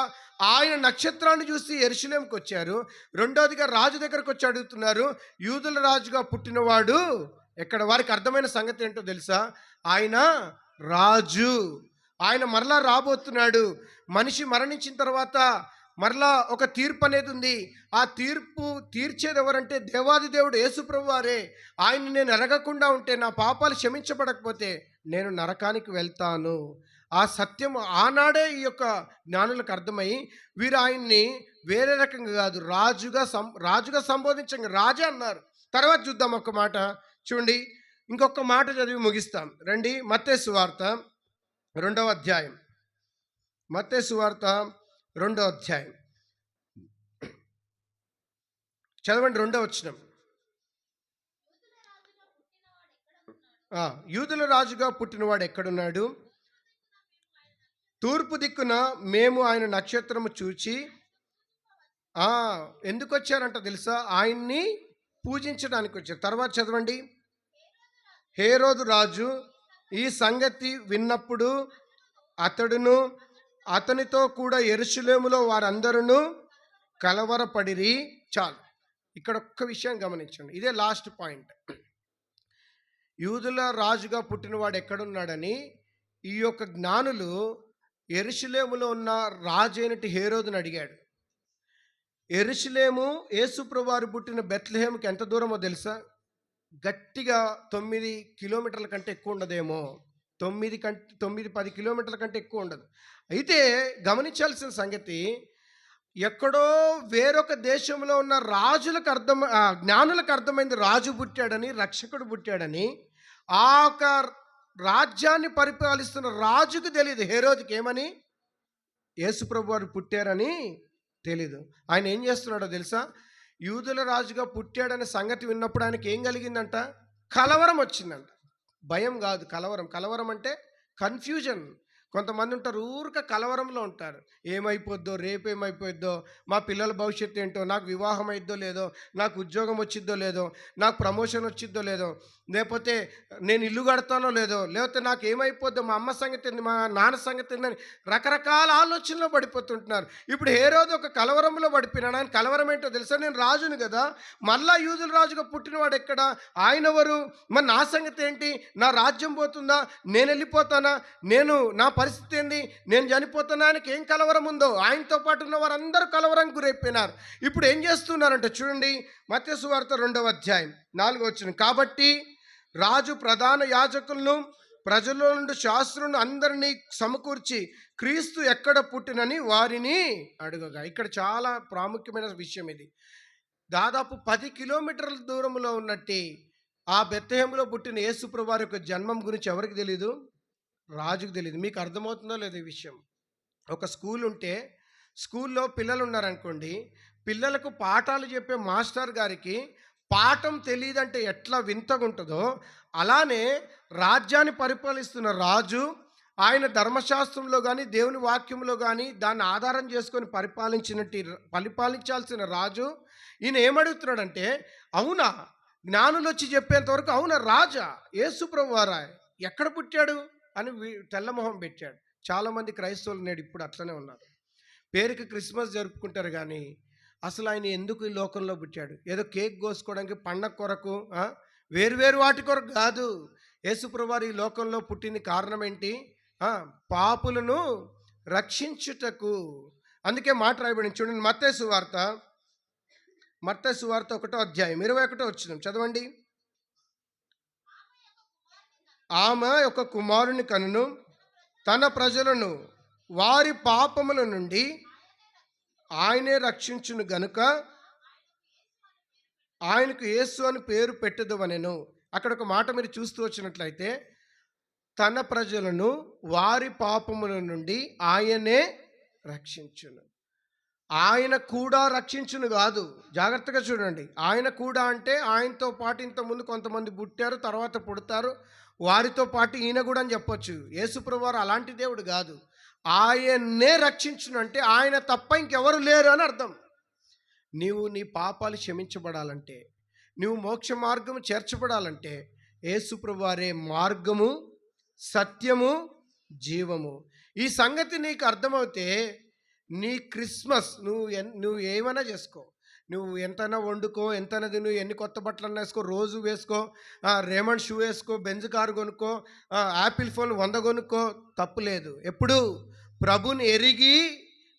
ఆయన నక్షత్రాన్ని చూసి యెరూషలేముకి వచ్చారు. రెండోదిగా రాజు దగ్గరకు వచ్చి అడుగుతున్నారు, యూదుల రాజుగా పుట్టినవాడు ఎక్కడ? వారికి అర్థమైన సంగతి ఏంటో తెలుసా? ఆయన రాజు, ఆయన మరలా రాబోతున్నాడు. మనిషి మరణించిన తర్వాత మరలా ఒక తీర్పు అనేది ఉంది. ఆ తీర్పు తీర్చేది ఎవరంటే దేవాది దేవుడు యేసుప్రభు వారే. ఆయన్ని నేను ఎరగకుండా ఉంటే, నా పాపాలు క్షమించబడకపోతే నేను నరకానికి వెళ్తాను. ఆ సత్యం ఆనాడే ఈ యొక్క జ్ఞానులకు అర్థమై వీరు ఆయన్ని వేరే రకంగా కాదు, రాజుగా సంబోధించంగా రాజే అన్నారు. తర్వాత చూద్దాం ఒక మాట చూడండి, ఇంకొక మాట చదివి ముగిస్తాం రండి. మత్తయి సువార్త 2వ అధ్యాయం, మత్తయి సువార్త 2వ అధ్యాయం చదవండి. 2వ వచనం. యూదుల రాజుగా పుట్టినవాడు ఎక్కడున్నాడు? తూర్పు దిక్కున మేము ఆయన నక్షత్రము చూచి. ఎందుకు వచ్చారంట తెలుసా? ఆయన్ని పూజించడానికి వచ్చారు. తర్వాత చదవండి. హేరోదు రాజు ఈ సంగతి విన్నప్పుడు అతడును అతనితో కూడా యెరూషలేములో వారందరూ కలవరపడిరి. చాలు, ఇక్కడ ఒక్క విషయం గమనించండి, ఇదే లాస్ట్ పాయింట్. యూదుల రాజుగా పుట్టినవాడు ఎక్కడున్నాడని ఈ యొక్క జ్ఞానులు యెరూషలేములో ఉన్న రాజు అయినట్టు హేరోదుని అడిగాడు. యెరూషలేము యేసుప్రభు వారు పుట్టిన బెత్లెహేముకి ఎంత దూరమో తెలుసా? గట్టిగా 9 కిలోమీటర్ల కంటే ఎక్కువ ఉండదేమో. 9-10 కిలోమీటర్ల కంటే ఎక్కువ ఉండదు. అయితే గమనించాల్సిన సంగతి, ఎక్కడో వేరొక దేశంలో ఉన్న రాజులకు జ్ఞానులకు అర్థమైంది రాజు పుట్టాడని, రక్షకుడు పుట్టాడని. ఆ ఒక రాజ్యాన్ని పరిపాలిస్తున్న రాజుకు తెలియదు, హేరోదుకి ఏమని? యేసుప్రభు వారు పుట్టారని తెలీదు. ఆయన ఏం చేస్తున్నాడో తెలుసా? యూదుల రాజుగా పుట్టాడనే సంగతి విన్నప్పుడు ఆయనకి ఏం కలిగిందంట? కలవరం వచ్చిందంట. భయం కాదు, కలవరం. కలవరం అంటే కన్ఫ్యూజన్. కొంతమంది ఉంటారు ఊరిక కలవరంలో ఉంటారు. ఏమైపోద్దో, రేపు ఏమైపోద్దో, మా పిల్లల భవిష్యత్తు ఏంటో, నాకు వివాహం అయిద్దో లేదో, నాకు ఉద్యోగం వచ్చిద్దో లేదో, నాకు ప్రమోషన్ వచ్చిద్దో లేదో, లేకపోతే నేను ఇల్లు కడతానో లేదో, లేకపోతే నాకు ఏమైపోద్దో, మా అమ్మ సంగతి ఏంది, మా నాన్న సంగతి ఏందని రకరకాల ఆలోచనలో పడిపోతుంటున్నారు. ఇప్పుడు హేరోదు ఒక కలవరంలో పడిపోయినాడు. ఆయన కలవరం ఏంటో తెలుసా? నేను రాజుని కదా, మళ్ళా యూదుల రాజుగా పుట్టినవాడు ఎక్కడ? ఆయన ఎవరు? మరి నా సంగతి ఏంటి? నా రాజ్యం పోతుందా? నేను వెళ్ళిపోతానా? నా పరిస్థితి ఏంది? నేను చనిపోతున్నా. ఆయనకి ఏం కలవరం ఉందో, ఆయనతో పాటు ఉన్న వారందరూ కలవరం గురైపోయినారు. ఇప్పుడు ఏం చేస్తున్నారంటే చూడండి, మత్తయి సువార్త 2వ అధ్యాయం 4వ వచనం. కాబట్టి రాజు ప్రధాన యాజకులను ప్రజల నుండి శాస్త్రులను అందరినీ సమకూర్చి క్రీస్తు ఎక్కడ పుట్టినని వారిని అడుగగా. ఇక్కడ చాలా ప్రాముఖ్యమైన విషయం ఇది. దాదాపు 10 కిలోమీటర్ల దూరంలో ఉన్నట్టు ఆ బెత్లెహేములో పుట్టిన యేసుప్రభు వారి యొక్క జన్మం గురించి ఎవరికి తెలీదు? రాజుకు తెలియదు. మీకు అర్థమవుతుందో లేదో ఈ విషయం? ఒక స్కూల్ ఉంటే, స్కూల్లో పిల్లలు ఉన్నారనుకోండి, పిల్లలకు పాఠాలు చెప్పే మాస్టర్ గారికి పాఠం తెలియదంటే ఎట్లా వింతగా ఉంటుందో, అలానే రాజ్యాన్ని పరిపాలిస్తున్న రాజు ఆయన ధర్మశాస్త్రంలో కానీ దేవుని వాక్యంలో కానీ దాన్ని ఆధారం చేసుకొని పరిపాలించాల్సిన రాజు ఈయన ఏమడుగుతున్నాడంటే, అవునా, జ్ఞానులు వచ్చి చెప్పేంతవరకు అవునా రాజా యేసుప్రభు వారా ఎక్కడ పుట్టాడు అని తెల్లమొహం పెట్టాడు. చాలామంది క్రైస్తవులు నేడు ఇప్పుడు అట్లనే ఉన్నారు. పేరుకి క్రిస్మస్ జరుపుకుంటారు కానీ అసలు ఆయన ఎందుకు ఈ లోకంలో పుట్టాడు? ఏదో కేక్ కోసుకోవడానికి, పండగ కొరకు, వేరువేరు వాటి కొరకు కాదు. యేసుప్రభు వారు ఈ లోకంలో పుట్టిన కారణం ఏంటి? పాపులను రక్షించుటకు. అందుకే మాట రాయబడింది చూడండి, మత్తయి సువార్త 1వ అధ్యాయం 21వ వచనం చదవండి. ఆమె ఒక కుమారుని కనును, తన ప్రజలను వారి పాపముల నుండి ఆయనే రక్షించును గనుక ఆయనకు యేసు అని పేరు పెట్టెదవనెను. అక్కడ ఒక మాట మీరు చూస్తూ వచ్చినట్లయితే, తన ప్రజలను వారి పాపముల నుండి ఆయనే రక్షించును. ఆయన కూడా రక్షించును కాదు, జాగ్రత్తగా చూడండి. ఆయన కూడా అంటే ఆయనతో పాటు ఇంతకుముందు కొంతమంది పుట్టారు, తర్వాత పుడతారు, వారితో పాటు ఈయన కూడా అని చెప్పొచ్చు. యేసుప్రభు వారు అలాంటి దేవుడు కాదు. ఆయన్నే రక్షించును అంటే ఆయన తప్ప ఇంకెవరు లేరు అని అర్థం. నీవు నీ పాపాలు క్షమించబడాలంటే, నువ్వు మోక్ష మార్గము చేర్చబడాలంటే యేసుప్రభు వారే మార్గము, సత్యము, జీవము. ఈ సంగతి నీకు అర్థమవుతే నీ క్రిస్మస్ నువ్వు ఏమైనా చేసుకో, నువ్వు ఎంతైనా వండుకో, ఎంతైనా తిను, ఎన్ని కొత్త బట్టలన్నా వేసుకో, రోజు వేసుకో, రేమండ్ షూ వేసుకో, బెంజ్ కారు కొనుక్కో, యాపిల్ ఫోన్ 100 కొనుక్కో, తప్పు లేదు. ఎప్పుడు ప్రభుని ఎరిగి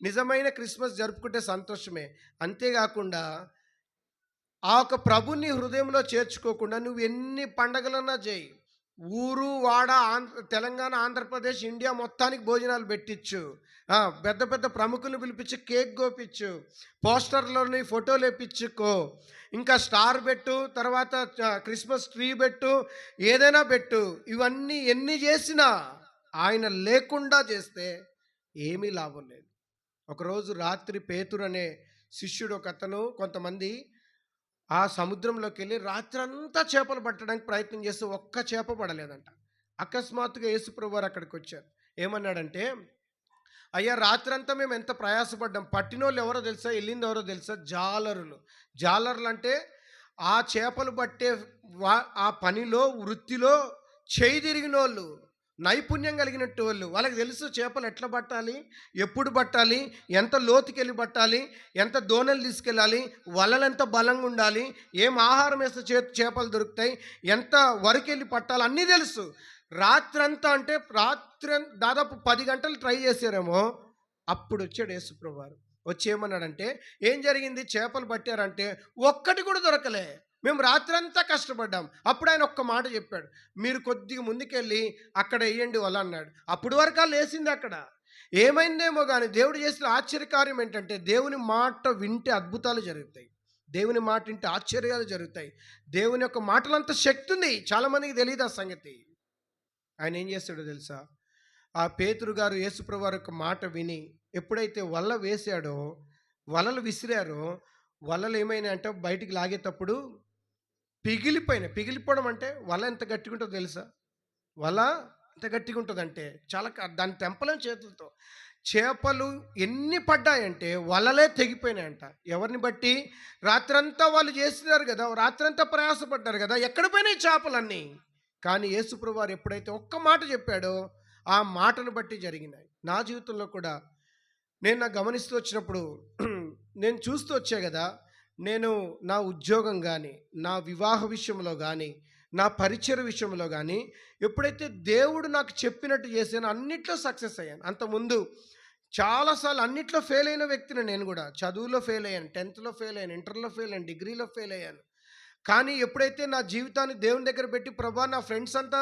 నిజమైన క్రిస్మస్ జరుపుకుంటే సంతోషమే. అంతేకాకుండా ఆ ఒక ప్రభుని హృదయంలో చేర్చుకోకుండా నువ్వు ఎన్ని పండగలన్నా చేయి, ఊరు వాడ తెలంగాణ, ఆంధ్రప్రదేశ్, ఇండియా మొత్తానికి భోజనాలు పెట్టించు, పెద్ద పెద్ద ప్రముఖులను పిలిపించి కేక్ గోపించు, పోస్టర్లోని ఫోటోలు వేపించుకో, ఇంకా స్టార్ పెట్టు, తర్వాత క్రిస్మస్ ట్రీ పెట్టు, ఏదైనా పెట్టు. ఇవన్నీ ఎన్ని చేసినా ఆయన లేకుండా చేస్తే ఏమీ లాభం లేదు. ఒకరోజు రాత్రి పేతురు అనే శిష్యుడు ఒకతను కొంతమంది ఆ సముద్రంలోకి వెళ్ళి రాత్రి అంతా చేపలు పట్టడానికి ప్రయత్నం చేస్తే ఒక్క చేప పడలేదంట. అకస్మాత్తుగా యేసుప్రభు వారు అక్కడికి వచ్చారు. ఏమన్నాడంటే, అయ్యా రాత్రంతా మేము ఎంత ప్రయాసపడ్డాం, పట్టినోళ్ళు ఎవరో తెలుసా, వెళ్ళింది ఎవరో తెలుసా, జాలరులు అంటే ఆ చేపలు పట్టే ఆ పనిలో, వృత్తిలో చేయి తిరిగిన వాళ్ళు, నైపుణ్యం కలిగినట్టు వాళ్ళు. వాళ్ళకి తెలుసు చేపలు ఎట్లా పట్టాలి, ఎప్పుడు పట్టాలి, ఎంత లోతుకెళ్ళి పట్టాలి, ఎంత దోణలు తీసుకెళ్ళాలి, వలలు ఎంత బలంగా ఉండాలి, ఏం ఆహారం వేస్తే చేపలు దొరుకుతాయి, ఎంత వరకెళ్ళి పట్టాలి, అన్నీ తెలుసు. రాత్రంతా అంటే రాత్రి దాదాపు 10 గంటలు ట్రై చేశారేమో. అప్పుడు వచ్చాడు యేసుప్రభు వారు. వచ్చి ఏమన్నాడంటే, ఏం జరిగింది, చేపలు పట్టారంటే ఒక్కటి కూడా దొరకలే, మేము రాత్రంతా కష్టపడ్డాం. అప్పుడు ఆయన ఒక్క మాట చెప్పాడు, మీరు కొద్దిగా ముందుకెళ్ళి అక్కడ వేయండి వల అన్నాడు. అప్పుడు వరకు వాళ్ళు వేసింది అక్కడ. ఏమైందేమో కానీ దేవుడు చేసిన ఆశ్చర్యకార్యం ఏంటంటే, దేవుని మాట వింటే అద్భుతాలు జరుగుతాయి, దేవుని మాట వింటే ఆశ్చర్యాలు జరుగుతాయి. దేవుని యొక్క మాటలంత శక్తి ఉంది, చాలామందికి తెలియదు ఆ సంగతి. ఆయన ఏం చేస్తాడో తెలుసా, ఆ పేతురు గారు యేసుప్రభు వారి యొక్క మాట విని ఎప్పుడైతే వల వేశాడో, వలలు విసిరారో, వలలు ఏమైనా అంటే బయటికి లాగేటప్పుడు పిగిలిపోవడం అంటే వల ఎంత గట్టిగా ఉంటుందో తెలుసా, వల ఎంత గట్టిగా ఉంటుందంటే చాలా దాన్ని తెంపలేం చేతులతో. చేపలు ఎన్ని పడ్డాయంటే వలలే తెగిపోయినాయంట. ఎవరిని బట్టి, రాత్రంతా వాళ్ళు చేస్తున్నారు కదా, రాత్రంతా ప్రయాసపడ్డారు కదా, ఎక్కడ పోయినాయి చేపలన్నీ. కానీ యేసుప్రభు వారు ఎప్పుడైతే ఒక్క మాట చెప్పాడో ఆ మాటను బట్టి జరిగినాయి. నా జీవితంలో కూడా నేను గమనిస్తూ వచ్చినప్పుడు నేను చూస్తూ వచ్చా కదా, నేను నా ఉద్యోగం కానీ, నా వివాహ విషయంలో కానీ, నా పరిచయ విషయంలో కానీ ఎప్పుడైతే దేవుడు నాకు చెప్పినట్టు చేశానో అన్నిట్లో సక్సెస్ అయ్యాను. అంతకుముందు చాలాసార్లు అన్నిట్లో ఫెయిల్ అయిన వ్యక్తిని నేను కూడా. చదువులో ఫెయిల్ అయ్యాను, 10th ఫెయిల్ అయ్యాను, ఇంటర్లో ఫెయిల్ అయ్యాను, డిగ్రీలో ఫెయిల్ అయ్యాను. కానీ ఎప్పుడైతే నా జీవితాన్ని దేవుని దగ్గర పెట్టి, ప్రభా నా ఫ్రెండ్స్ అంతా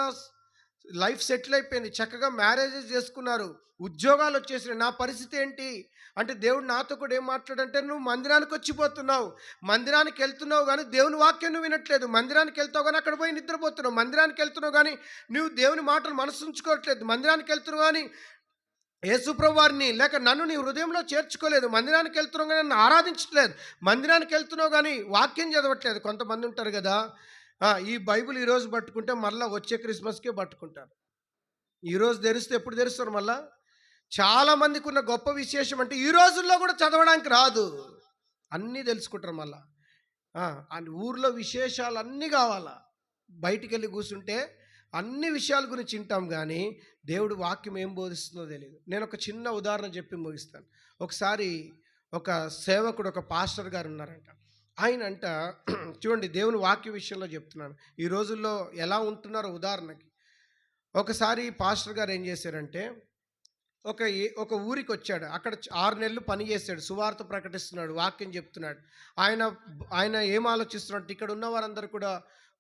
లైఫ్ సెటిల్ అయిపోయింది, చక్కగా మ్యారేజెస్ చేసుకున్నారు, ఉద్యోగాలు వచ్చేసినాయి, నా పరిస్థితి ఏంటి అంటే దేవుడు నాతో కూడా ఏం మాట్లాడంటే, నువ్వు మందిరానికి వచ్చిపోతున్నావు, మందిరానికి వెళ్తున్నావు కానీ దేవుని వాక్యం నువ్వు వినట్లేదు, మందిరానికి వెళ్తావు కానీ అక్కడ పోయి నిద్రపోతున్నావు, మందిరానికి వెళ్తున్నావు కానీ నువ్వు దేవుని మాటలు మనసు ఉంచుకోవట్లేదు, మందిరానికి వెళ్తున్నావు కానీ యేసుప్రభు వారిని లేక నన్ను నీ హృదయంలో చేర్చుకోలేదు, మందిరానికి వెళ్తున్నావు కానీ నన్ను ఆరాధించట్లేదు, మందిరానికి వెళ్తున్నావు కానీ వాక్యం చదవట్లేదు. కొంతమంది ఉంటారు కదా, ఈ బైబిల్ ఈరోజు పట్టుకుంటే మళ్ళీ వచ్చే క్రిస్మస్కే పట్టుకుంటారు. ఈరోజు తెరిస్తే ఎప్పుడు తెరుస్తారు మళ్ళా. చాలామందికి ఉన్న గొప్ప విశేషం అంటే ఈ రోజుల్లో కూడా చదవడానికి రాదు, అన్నీ తెలుసుకుంటారు మళ్ళా. ఊర్లో విశేషాలు అన్నీ కావాలా, బయటికి వెళ్ళి కూర్చుంటే అన్ని విషయాల గురించి వింటాం కానీ దేవుడు వాక్యం ఏం బోధిస్తుందో తెలియదు. నేను ఒక చిన్న ఉదాహరణ చెప్పి ముగిస్తాను. ఒకసారి ఒక సేవకుడు, ఒక పాస్టర్ గారు ఉన్నారంట. ఆయన అంట, చూడండి దేవుని వాక్య విషయంలో చెప్తున్నాను, ఈ రోజుల్లో ఎలా ఉంటున్నారో ఉదాహరణకి. ఒకసారి పాస్టర్ గారు ఏం చేశారంటే, ఒక ఊరికి వచ్చాడు. అక్కడ 6 నెలలు పని చేశాడు, సువార్త ప్రకటిస్తున్నాడు, వాక్యం చెప్తున్నాడు. ఆయన ఏం ఆలోచిస్తున్నాడు, ఇక్కడ ఉన్న వారందరూ కూడా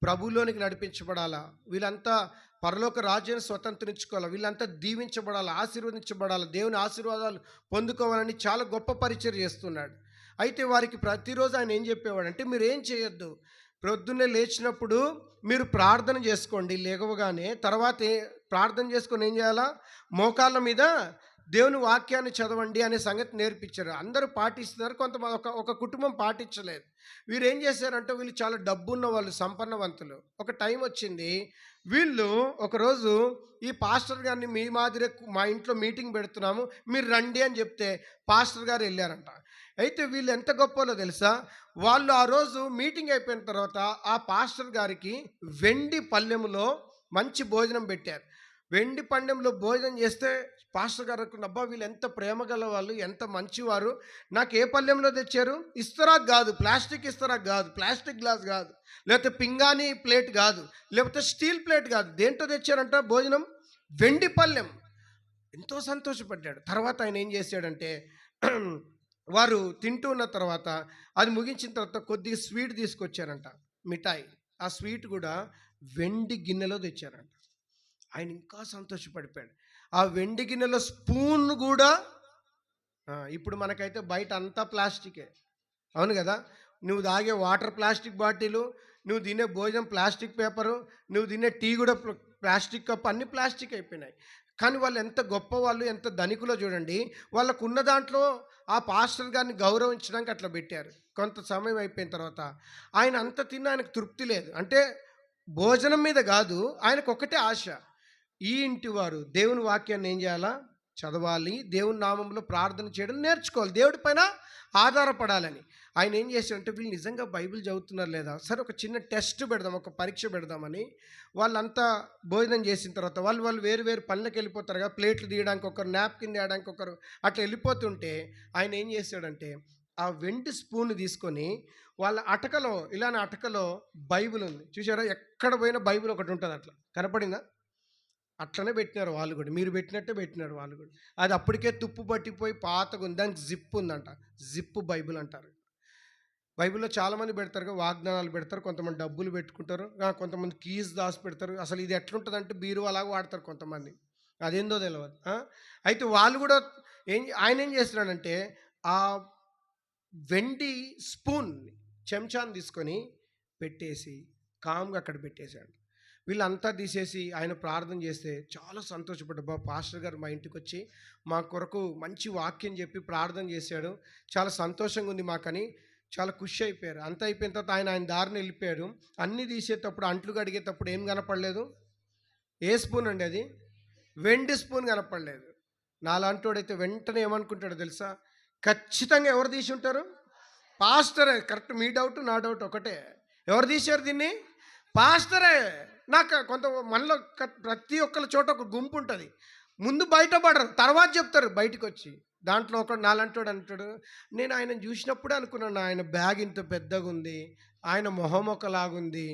ప్రభువులోనికి నడిపించబడాలా, వీళ్ళంతా పరలోక రాజ్యాన్ని స్వతంత్రించుకోవాలి, వీళ్ళంతా దీవించబడాలి, ఆశీర్వదించబడాలి, దేవుని ఆశీర్వాదాలు పొందుకోవాలని చాలా గొప్ప పరిచయం చేస్తున్నాడు. అయితే వారికి ప్రతిరోజు ఆయన ఏం చెప్పేవాడంటే, మీరు ఏం చేయొద్దు, ప్రొద్దున్నే లేచినప్పుడు మీరు ప్రార్థన చేసుకోండి లేవగానే, తర్వాత ప్రార్థన చేసుకొని ఏం చేయాలా, మోకాళ్ళ మీద దేవుని వాక్యాన్ని చదవండి అనే సంగతి నేర్పించారు. అందరూ పాటిస్తున్నారు, కొంతమంది ఒక కుటుంబం పాటించలేదు. వీరు ఏం చేశారంటే, వీళ్ళు చాలా డబ్బున్న వాళ్ళు, సంపన్నవంతులు. ఒక టైం వచ్చింది, వీళ్ళు ఒకరోజు ఈ పాస్టర్ గారిని మీ మాదిరే మా ఇంట్లో మీటింగ్ పెడుతున్నాము, మీరు రండి అని చెప్తే పాస్టర్ గారు వెళ్ళారంట. అయితే వీళ్ళు ఎంత గొప్పలో తెలుసా, వాళ్ళు ఆ రోజు మీటింగ్ అయిపోయిన తర్వాత ఆ పాస్టర్ గారికి వెండి పళ్ళెములో మంచి భోజనం పెట్టారు. వెండి పళ్ళెంలో భోజనం చేస్తే పాస్టర్ గారు అనుకున్న, అబ్బా వీళ్ళు ఎంత ప్రేమ గల వాళ్ళు, ఎంత మంచివారు, నాకు ఏ పళ్ళెంలో తెచ్చారు, ఇస్తరాకు కాదు, ప్లాస్టిక్ ఇస్తరాకు కాదు, ప్లాస్టిక్ గ్లాస్ కాదు, లేకపోతే పింగాణి ప్లేట్ కాదు, లేకపోతే స్టీల్ ప్లేట్ కాదు, దేంట్లో తెచ్చారంట భోజనం, వెండి పళ్ళెం. ఎంతో సంతోషపడ్డాడు. తర్వాత ఆయన ఏం చేశాడంటే, వారు తింటూ ఉన్న తర్వాత అది ముగించిన తర్వాత కొద్దిగా స్వీట్ తీసుకొచ్చారంట, మిఠాయి. ఆ స్వీట్ కూడా వెండి గిన్నెలో తెచ్చారంట. ఆయన ఇంకా సంతోషపడిపోయాడు. ఆ వెండి గిన్నెలో స్పూన్ కూడా, ఇప్పుడు మనకైతే బయట అంతా ప్లాస్టికే, అవును కదా. నువ్వు తాగే వాటర్ ప్లాస్టిక్ బాటిలు, నువ్వు తినే భోజనం ప్లాస్టిక్ పేపరు, నువ్వు తినే టీ కూడా ప్లాస్టిక్ కప్, అన్ని ప్లాస్టిక్ అయిపోయినాయి. కానీ వాళ్ళు ఎంత గొప్పవాళ్ళు, ఎంత ధనికులో చూడండి. వాళ్ళకు ఉన్న దాంట్లో ఆ పాస్టర్ గారిని గౌరవించడానికి అట్లా పెట్టారు. కొంత సమయం అయిపోయిన తర్వాత ఆయన అంత తిన్న ఆయనకు తృప్తి లేదు. అంటే భోజనం మీద కాదు, ఆయనకు ఒకటే ఆశ, ఈ ఇంటి వారు దేవుని వాక్యాన్ని ఏం చేయాలా, చదవాలి, దేవుని నామంలో ప్రార్థన చేయడం నేర్చుకోవాలి, దేవుడి పైన ఆధారపడాలని. ఆయన ఏం చేశారంటే, వీళ్ళు నిజంగా బైబిల్ చదువుతున్నారు లేదా, సరే ఒక చిన్న టెస్ట్ పెడదాం, ఒక పరీక్ష పెడదామని వాళ్ళంతా భోజనం చేసిన తర్వాత వాళ్ళు వేరు వేరు పనులకు వెళ్ళిపోతారు కదా, ప్లేట్లు తీయడానికి ఒకరు, నాప్కిన్ తీయడానికి ఒకరు, అట్లా వెళ్ళిపోతుంటే ఆయన ఏం చేశాడంటే, ఆ వెండి స్పూన్ తీసుకొని వాళ్ళ అటకలో, ఇలానే అటకలో బైబిల్ ఉంది చూసారా, ఎక్కడ పోయినా బైబిల్ ఒకటి ఉంటుంది, అట్లా కనపడిందా, అట్లనే పెట్టినారు వాళ్ళు కూడా, మీరు పెట్టినట్టే పెట్టినారు వాళ్ళు కూడా. అది అప్పటికే తుప్పు పట్టిపోయి పాతగా ఉంది, దానికి జిప్ ఉందంట, జిప్ బైబిల్ అంటారు. బైబిల్లో చాలామంది పెడతారు కదా, వాగ్దానాలు పెడతారు, కొంతమంది డబ్బులు పెట్టుకుంటారు, కొంతమంది కీస్ దాచి పెడతారు. అసలు ఇది ఎట్లుంటుందంటే బీరు అలాగా వాడతారు కొంతమంది, అదేందో తెలియదు. అయితే వాళ్ళు కూడా ఆయన ఏం చేస్తున్నాడంటే, ఆ వెండి స్పూన్ చెంచాను తీసుకొని పెట్టేసి కామ్గా అక్కడ పెట్టేశాడు. వీళ్ళంతా తీసేసి ఆయన ప్రార్థన చేస్తే చాలా సంతోషపడ్డా, బాబు పాస్టర్ గారు మా ఇంటికి వచ్చి మా కొరకు మంచి వాక్యం చెప్పి ప్రార్థన చేశాడు, చాలా సంతోషంగా ఉంది మాకని చాలా ఖుషి అయిపోయారు. అంతా అయిపోయిన తర్వాత ఆయన దారిని వెళ్ళిపోయాడు. అన్నీ తీసేటప్పుడు, అంట్లు కడిగేటప్పుడు ఏం కనపడలేదు, ఏ స్పూన్ అండి అది, వెండి స్పూన్ కనపడలేదు. నాలాంటోడైతే వెంటనే ఏమనుకుంటాడో తెలుసా, ఖచ్చితంగా ఎవరు తీసి ఉంటారు, పాస్టరే. కరెక్ట్, మీ డౌట్ నా డౌట్ ఒకటే, ఎవరు తీశారు దీన్ని, పాస్టరే. నాకు కొంత మనలో ప్రతి ఒక్కరి చోట ఒక గుంపు ఉంటుంది, ముందు బయటపడరు, తర్వాత చెప్తారు బయటకు వచ్చి. దాంట్లో ఒకడు నాలంటాడు అంటాడు, నేను ఆయన చూసినప్పుడే అనుకున్నాను, ఆయన బ్యాగ్ ఇంత పెద్దగా ఉంది, ఆయన మొహం ఒకలాగుంది,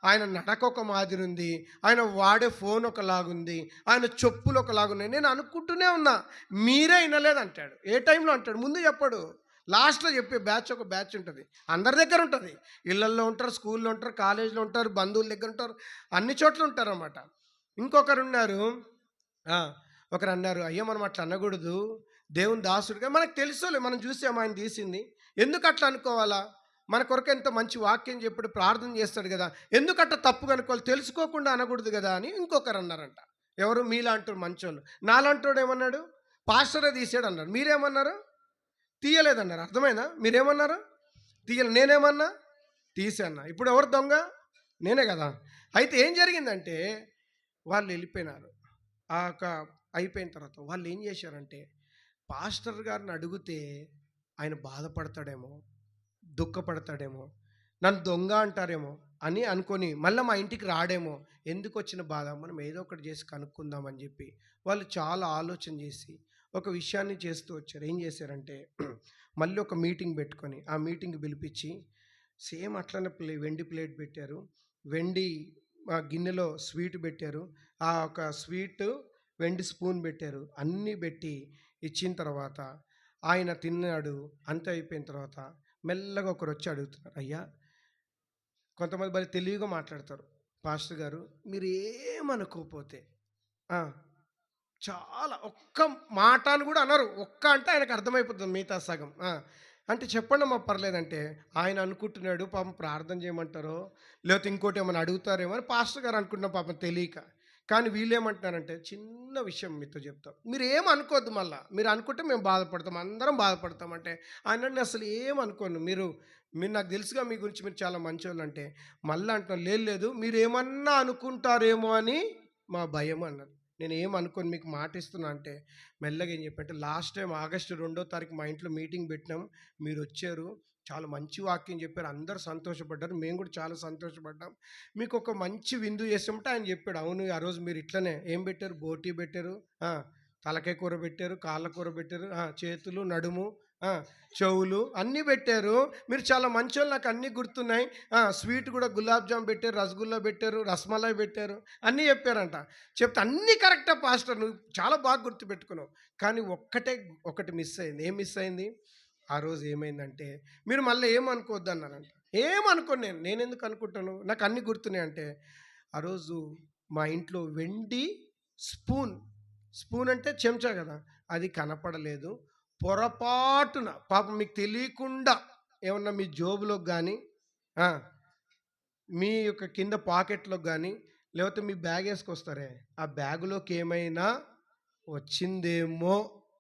ఆయన నడక ఒక మాదిరి ఉంది, ఆయన వాడే ఫోన్ ఒకలాగుంది, ఆయన చెప్పులు ఒకలాగున్నాయి, నేను అనుకుంటూనే ఉన్నా, మీరే వినలేదంటాడు. ఏ టైంలో అంటాడు, ముందు చెప్పడు, లాస్ట్లో చెప్పే బ్యాచ్ ఒక బ్యాచ్ ఉంటుంది, అందరి దగ్గర ఉంటుంది, ఇళ్ళల్లో ఉంటారు, స్కూల్లో ఉంటారు, కాలేజీలో ఉంటారు, బంధువుల దగ్గర ఉంటారు, అన్ని చోట్ల ఉంటారు అన్నమాట. ఇంకొకరు ఉన్నారు, ఒకరు అన్నారు, అయ్యో మనం అట్లా అనకూడదు, దేవుని దాసుడిగా, మనకు తెలుసుకోలే, మనం చూసాము ఆయన తీసింది, ఎందుకు అట్లా అనుకోవాలా, మన కొరకు ఎంత మంచి వాక్యం చెప్పి ప్రార్థన చేస్తాడు కదా, ఎందుకు అట్లా తప్పుగా అనుకోవాలి, తెలుసుకోకుండా అనకూడదు కదా అని ఇంకొకరు అన్నారంట. ఎవరు, మీలాంటి మంచోళ్ళు. నాలాంటోడు ఏమన్నాడు, పాస్టరే తీసాడు అన్నాడు. మీరేమన్నారు, తీయలేదన్నారు. అర్థమైనా, మీరేమన్నారు, తీయలే. నేనేమన్నా, తీసాన్నా. ఇప్పుడు ఎవరు దొంగ, నేనే కదా. అయితే ఏం జరిగిందంటే, వాళ్ళు వెళ్ళిపోయినారు. అయిపోయిన తర్వాత వాళ్ళు ఏం చేశారంటే, పాస్టర్ గారిని అడిగితే ఆయన బాధపడతాడేమో, దుఃఖపడతాడేమో, నన్ను దొంగ అంటారేమో అని అనుకొని మళ్ళీ మా ఇంటికి రాడేమో, ఎందుకు వచ్చిన బాధ, మనం ఏదో ఒకటి చేసి కనుక్కుందామని చెప్పి వాళ్ళు చాలా ఆలోచన చేసి ఒక విషయాన్ని చేస్తూ వచ్చారు. ఏం చేశారంటే, మళ్ళీ ఒక మీటింగ్ పెట్టుకొని ఆ మీటింగ్ పిలిపించి సేమ్ అట్లనే వెండి ప్లేట్ పెట్టారు, వెండి గిన్నెలో స్వీట్ పెట్టారు, ఆ ఒక స్వీట్ వెండి స్పూన్ పెట్టారు, అన్నీ పెట్టి ఇచ్చిన తర్వాత ఆయన తిన్నాడు. అంత అయిపోయిన తర్వాత మెల్లగా ఒకరు వచ్చి అడుగుతున్నారు, అయ్యా, కొంతమంది మరి తెలివిగా మాట్లాడతారు, పాస్టర్ గారు మీరు ఏమనుకోకపోతే, చాలా ఒక్క మాట అని కూడా అన్నారు, ఒక్క అంటే ఆయనకు అర్థమైపోతుంది మిగతా సగం. అంటే చెప్పండి అమ్మా పర్లేదంటే, ఆయన అనుకుంటున్నాడు పాపం ప్రార్థన చేయమంటారో లేకపోతే ఇంకోటి ఏమైనా అడుగుతారేమో అని పాస్టర్ గారు అనుకుంటున్నాం పాపం తెలియక. కానీ వీళ్ళేమంటున్నారంటే చిన్న విషయం మీతో చెప్తాం, మీరు ఏమనుకోవద్దు, మళ్ళీ మీరు అనుకుంటే మేము బాధపడతాం, అందరం బాధపడతాం అంటే ఆయన అసలు ఏమనుకోను, మీరు మీరు నాకు తెలుసుగా మీ గురించి, మీరు చాలా మంచోళ్ళు అంటే మళ్ళీ అంటున్నారు, లేదు లేదు మీరు ఏమన్నా అనుకుంటారేమో అని మా భయం అన్నారు. నేను ఏమనుకోను, మీకు మాట ఇస్తున్నా అంటే మెల్లగా ఏం చెప్పంటే, లాస్ట్ టైం ఆగస్టు 2వ తారీఖు మా ఇంట్లో మీటింగ్ పెట్టినాం, మీరు వచ్చారు, చాలా మంచి వాక్యం చెప్పారు, అందరూ సంతోషపడ్డారు, మేము కూడా చాలా సంతోషపడ్డాం, మీకు ఒక మంచి విందు చేసామంటే ఆయన చెప్పాడు, అవును ఆ రోజు మీరు ఇట్లనే ఏం పెట్టారు, బోటీ పెట్టారు, తలకాయ కూర పెట్టారు, కాళ్ళ కూర పెట్టారు, చేతులు నడుము చెవులు అన్నీ పెట్టారు, మీరు చాలా మంచోళ్ళు, నాకు అన్నీ గుర్తున్నాయి, స్వీట్ కూడా గులాబ్ జామ్ పెట్టారు, రసగుల్లా పెట్టారు, రసమలై పెట్టారు, అన్నీ చెప్పారంట. చెప్తే అన్నీ కరెక్టా పాస్టర్, నువ్వు చాలా బాగా గుర్తుపెట్టుకున్నావు, కానీ ఒకటి మిస్ అయింది. ఏం మిస్ అయింది? ఆ రోజు ఏమైందంటే మీరు మళ్ళీ ఏమనుకోవద్దు అన్నారంట. ఏమనుకోను, నేను ఎందుకు అనుకుంటాను, నాకు అన్నీ గుర్తున్నాయి అంటే, ఆ రోజు మా ఇంట్లో వెండి స్పూన్, స్పూన్ అంటే చెంచా కదా, అది కనపడలేదు. పొరపాటున పాపం మీకు తెలియకుండా ఏమన్నా మీ జోబులోకి కానీ, మీ యొక్క కింద పాకెట్లోకి కానీ, లేకపోతే మీ బ్యాగ్ వేసుకొస్తారే, ఆ బ్యాగులోకి ఏమైనా వచ్చిందేమో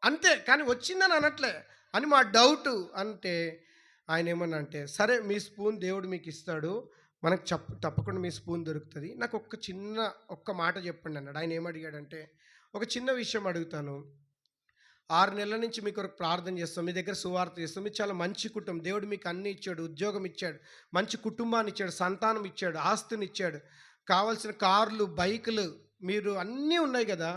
అంతే, కానీ వచ్చిందని అనట్లే అని మా డౌటు అంటే, ఆయన ఏమన్నా అంటే, సరే మీ స్పూన్ దేవుడు మీకు ఇస్తాడు, మనకు తప్పకుండా మీ స్పూన్ దొరుకుతుంది, నాకు ఒక్క మాట చెప్పండి అన్నాడు. ఆయన ఏమడిగాడంటే, ఒక చిన్న విషయం అడుగుతాను, 6 నెలల నుంచి మీ కొరకు ప్రార్థన చేస్తాం, మీ దగ్గర సువార్త చేస్తాం, మీరు చాలా మంచి కుటుంబం, దేవుడు మీకు అన్ని ఇచ్చాడు, ఉద్యోగం ఇచ్చాడు, మంచి కుటుంబాన్ని ఇచ్చాడు, సంతానం ఇచ్చాడు, ఆస్తిని ఇచ్చాడు, కావాల్సిన కార్లు బైకులు మీరు అన్నీ ఉన్నాయి కదా,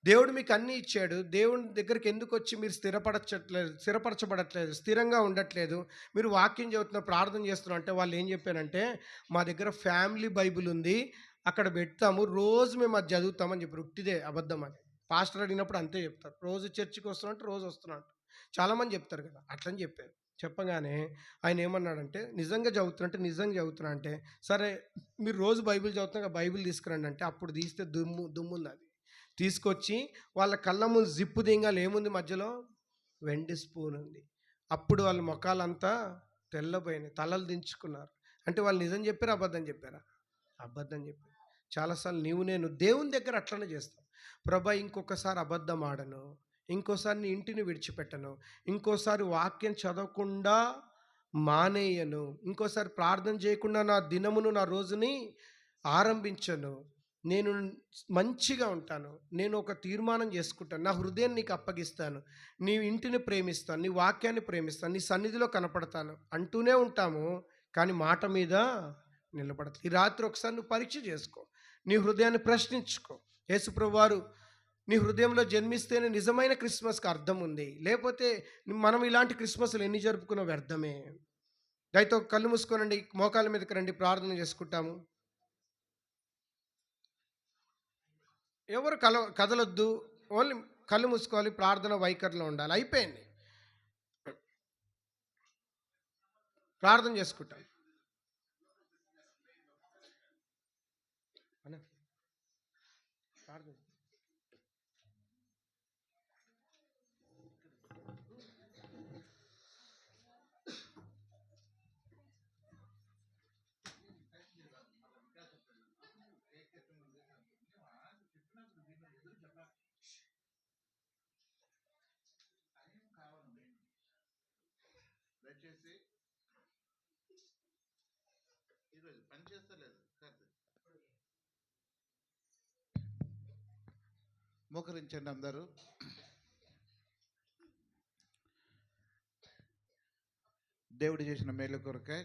దేవుడు మీకు అన్నీ ఇచ్చాడు, దేవుని దగ్గరికి ఎందుకు వచ్చి మీరు స్థిరపరచబడట్లేదు, స్థిరంగా ఉండట్లేదు, మీరు వాక్యం చదువుతున్న ప్రార్థన చేస్తున్నారు అంటే, వాళ్ళు ఏం చెప్పారంటే, మా దగ్గర ఫ్యామిలీ బైబిల్ ఉంది, అక్కడ పెడతాము, రోజు మేము అది చదువుతామని చెప్పారు. ఉట్టిదే, అబద్ధం అని. పాస్టర్ అడిగినప్పుడు అంతే చెప్తారు, రోజు చర్చికి వస్తున్నట్టు రోజు వస్తున్నట్టు చాలామంది చెప్తారు కదా, అట్లని చెప్పారు. చెప్పగానే ఆయన ఏమన్నాడంటే, నిజంగా చదువుతున్నా అంటే, సరే మీరు రోజు బైబిల్ చదువుతున్నా, బైబిల్ తీసుకురండి అంటే, అప్పుడు తీస్తే దుమ్ముంది, అది తీసుకొచ్చి వాళ్ళ కళ్ళ ముందు జిప్పు దింగాలి, ఏముంది మధ్యలో, వెండి స్పూన్ ఉంది. అప్పుడు వాళ్ళ ముఖాలంతా తెల్లబోయినాయి, తలలు దించుకున్నారు. అంటే వాళ్ళు నిజం చెప్పారా, అబద్ధం చెప్పారా? అబద్ధం చెప్పారు. చాలాసార్లు నేను దేవుని దగ్గర అట్లనే చేస్తాం, ప్రభా ఇంకొకసారి అబద్ధం ఆడను, ఇంకోసారి నీ ఇంటిని విడిచిపెట్టను, ఇంకోసారి వాక్యం చదవకుండా మానేయను, ఇంకోసారి ప్రార్థన చేయకుండా నా దినమును నా రోజుని ఆరంభించను, నేను మంచిగా ఉంటాను, నేను ఒక తీర్మానం చేసుకుంటాను, నా హృదయాన్ని నీకు అప్పగిస్తాను, నీ ఇంటిని ప్రేమిస్తాను, నీ వాక్యాన్ని ప్రేమిస్తాను, నీ సన్నిధిలో కనపడతాను అంటూనే ఉంటాము, కానీ మాట మీద నిలబడతాను. ఈ రాత్రి ఒకసారి నువ్వు పరీక్ష చేసుకో, నీ హృదయాన్ని ప్రశ్నించుకో. యేసుప్రభు వారు నీ హృదయంలో జన్మిస్తేనే నిజమైన క్రిస్మస్కి అర్థం ఉంది, లేకపోతే మనం ఇలాంటి క్రిస్మస్లు ఎన్ని జరుపుకున్న వ్యర్థమే. దయతో కళ్ళు మూసుకోనండి, మోకాల మీదకి రండి, ప్రార్థన చేసుకుంటాము. ఎవరు కదలొద్దు, ఓన్లీ కళ్ళు మూసుకోవాలి, ప్రార్థన వైఖరిలో ఉండాలి, అయిపోయింది, ప్రార్థన చేసుకుంటాం. ప్రార్థన దయచేసి ఈరోజు పని చేస్తలేదు, మోకరించండి అందరూ. దేవుడు చేసిన మేలు కొరకై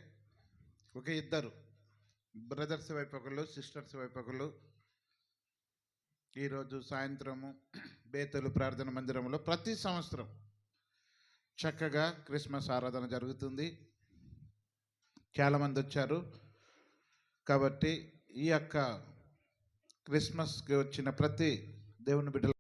ఒక ఇద్దరు బ్రదర్స్ వైపు ఒకళ్ళు, సిస్టర్స్ వైపు ఒకళ్ళు ఈరోజు సాయంత్రము బేతలు ప్రార్థన మందిరంలో ప్రతి సంవత్సరం చక్కగా క్రిస్మస్ ఆరాధన జరుగుతుంది. చాలామంది వచ్చారు కాబట్టి ఈ యొక్క క్రిస్మస్కి వచ్చిన ప్రతి దేవుని బిడ్డలు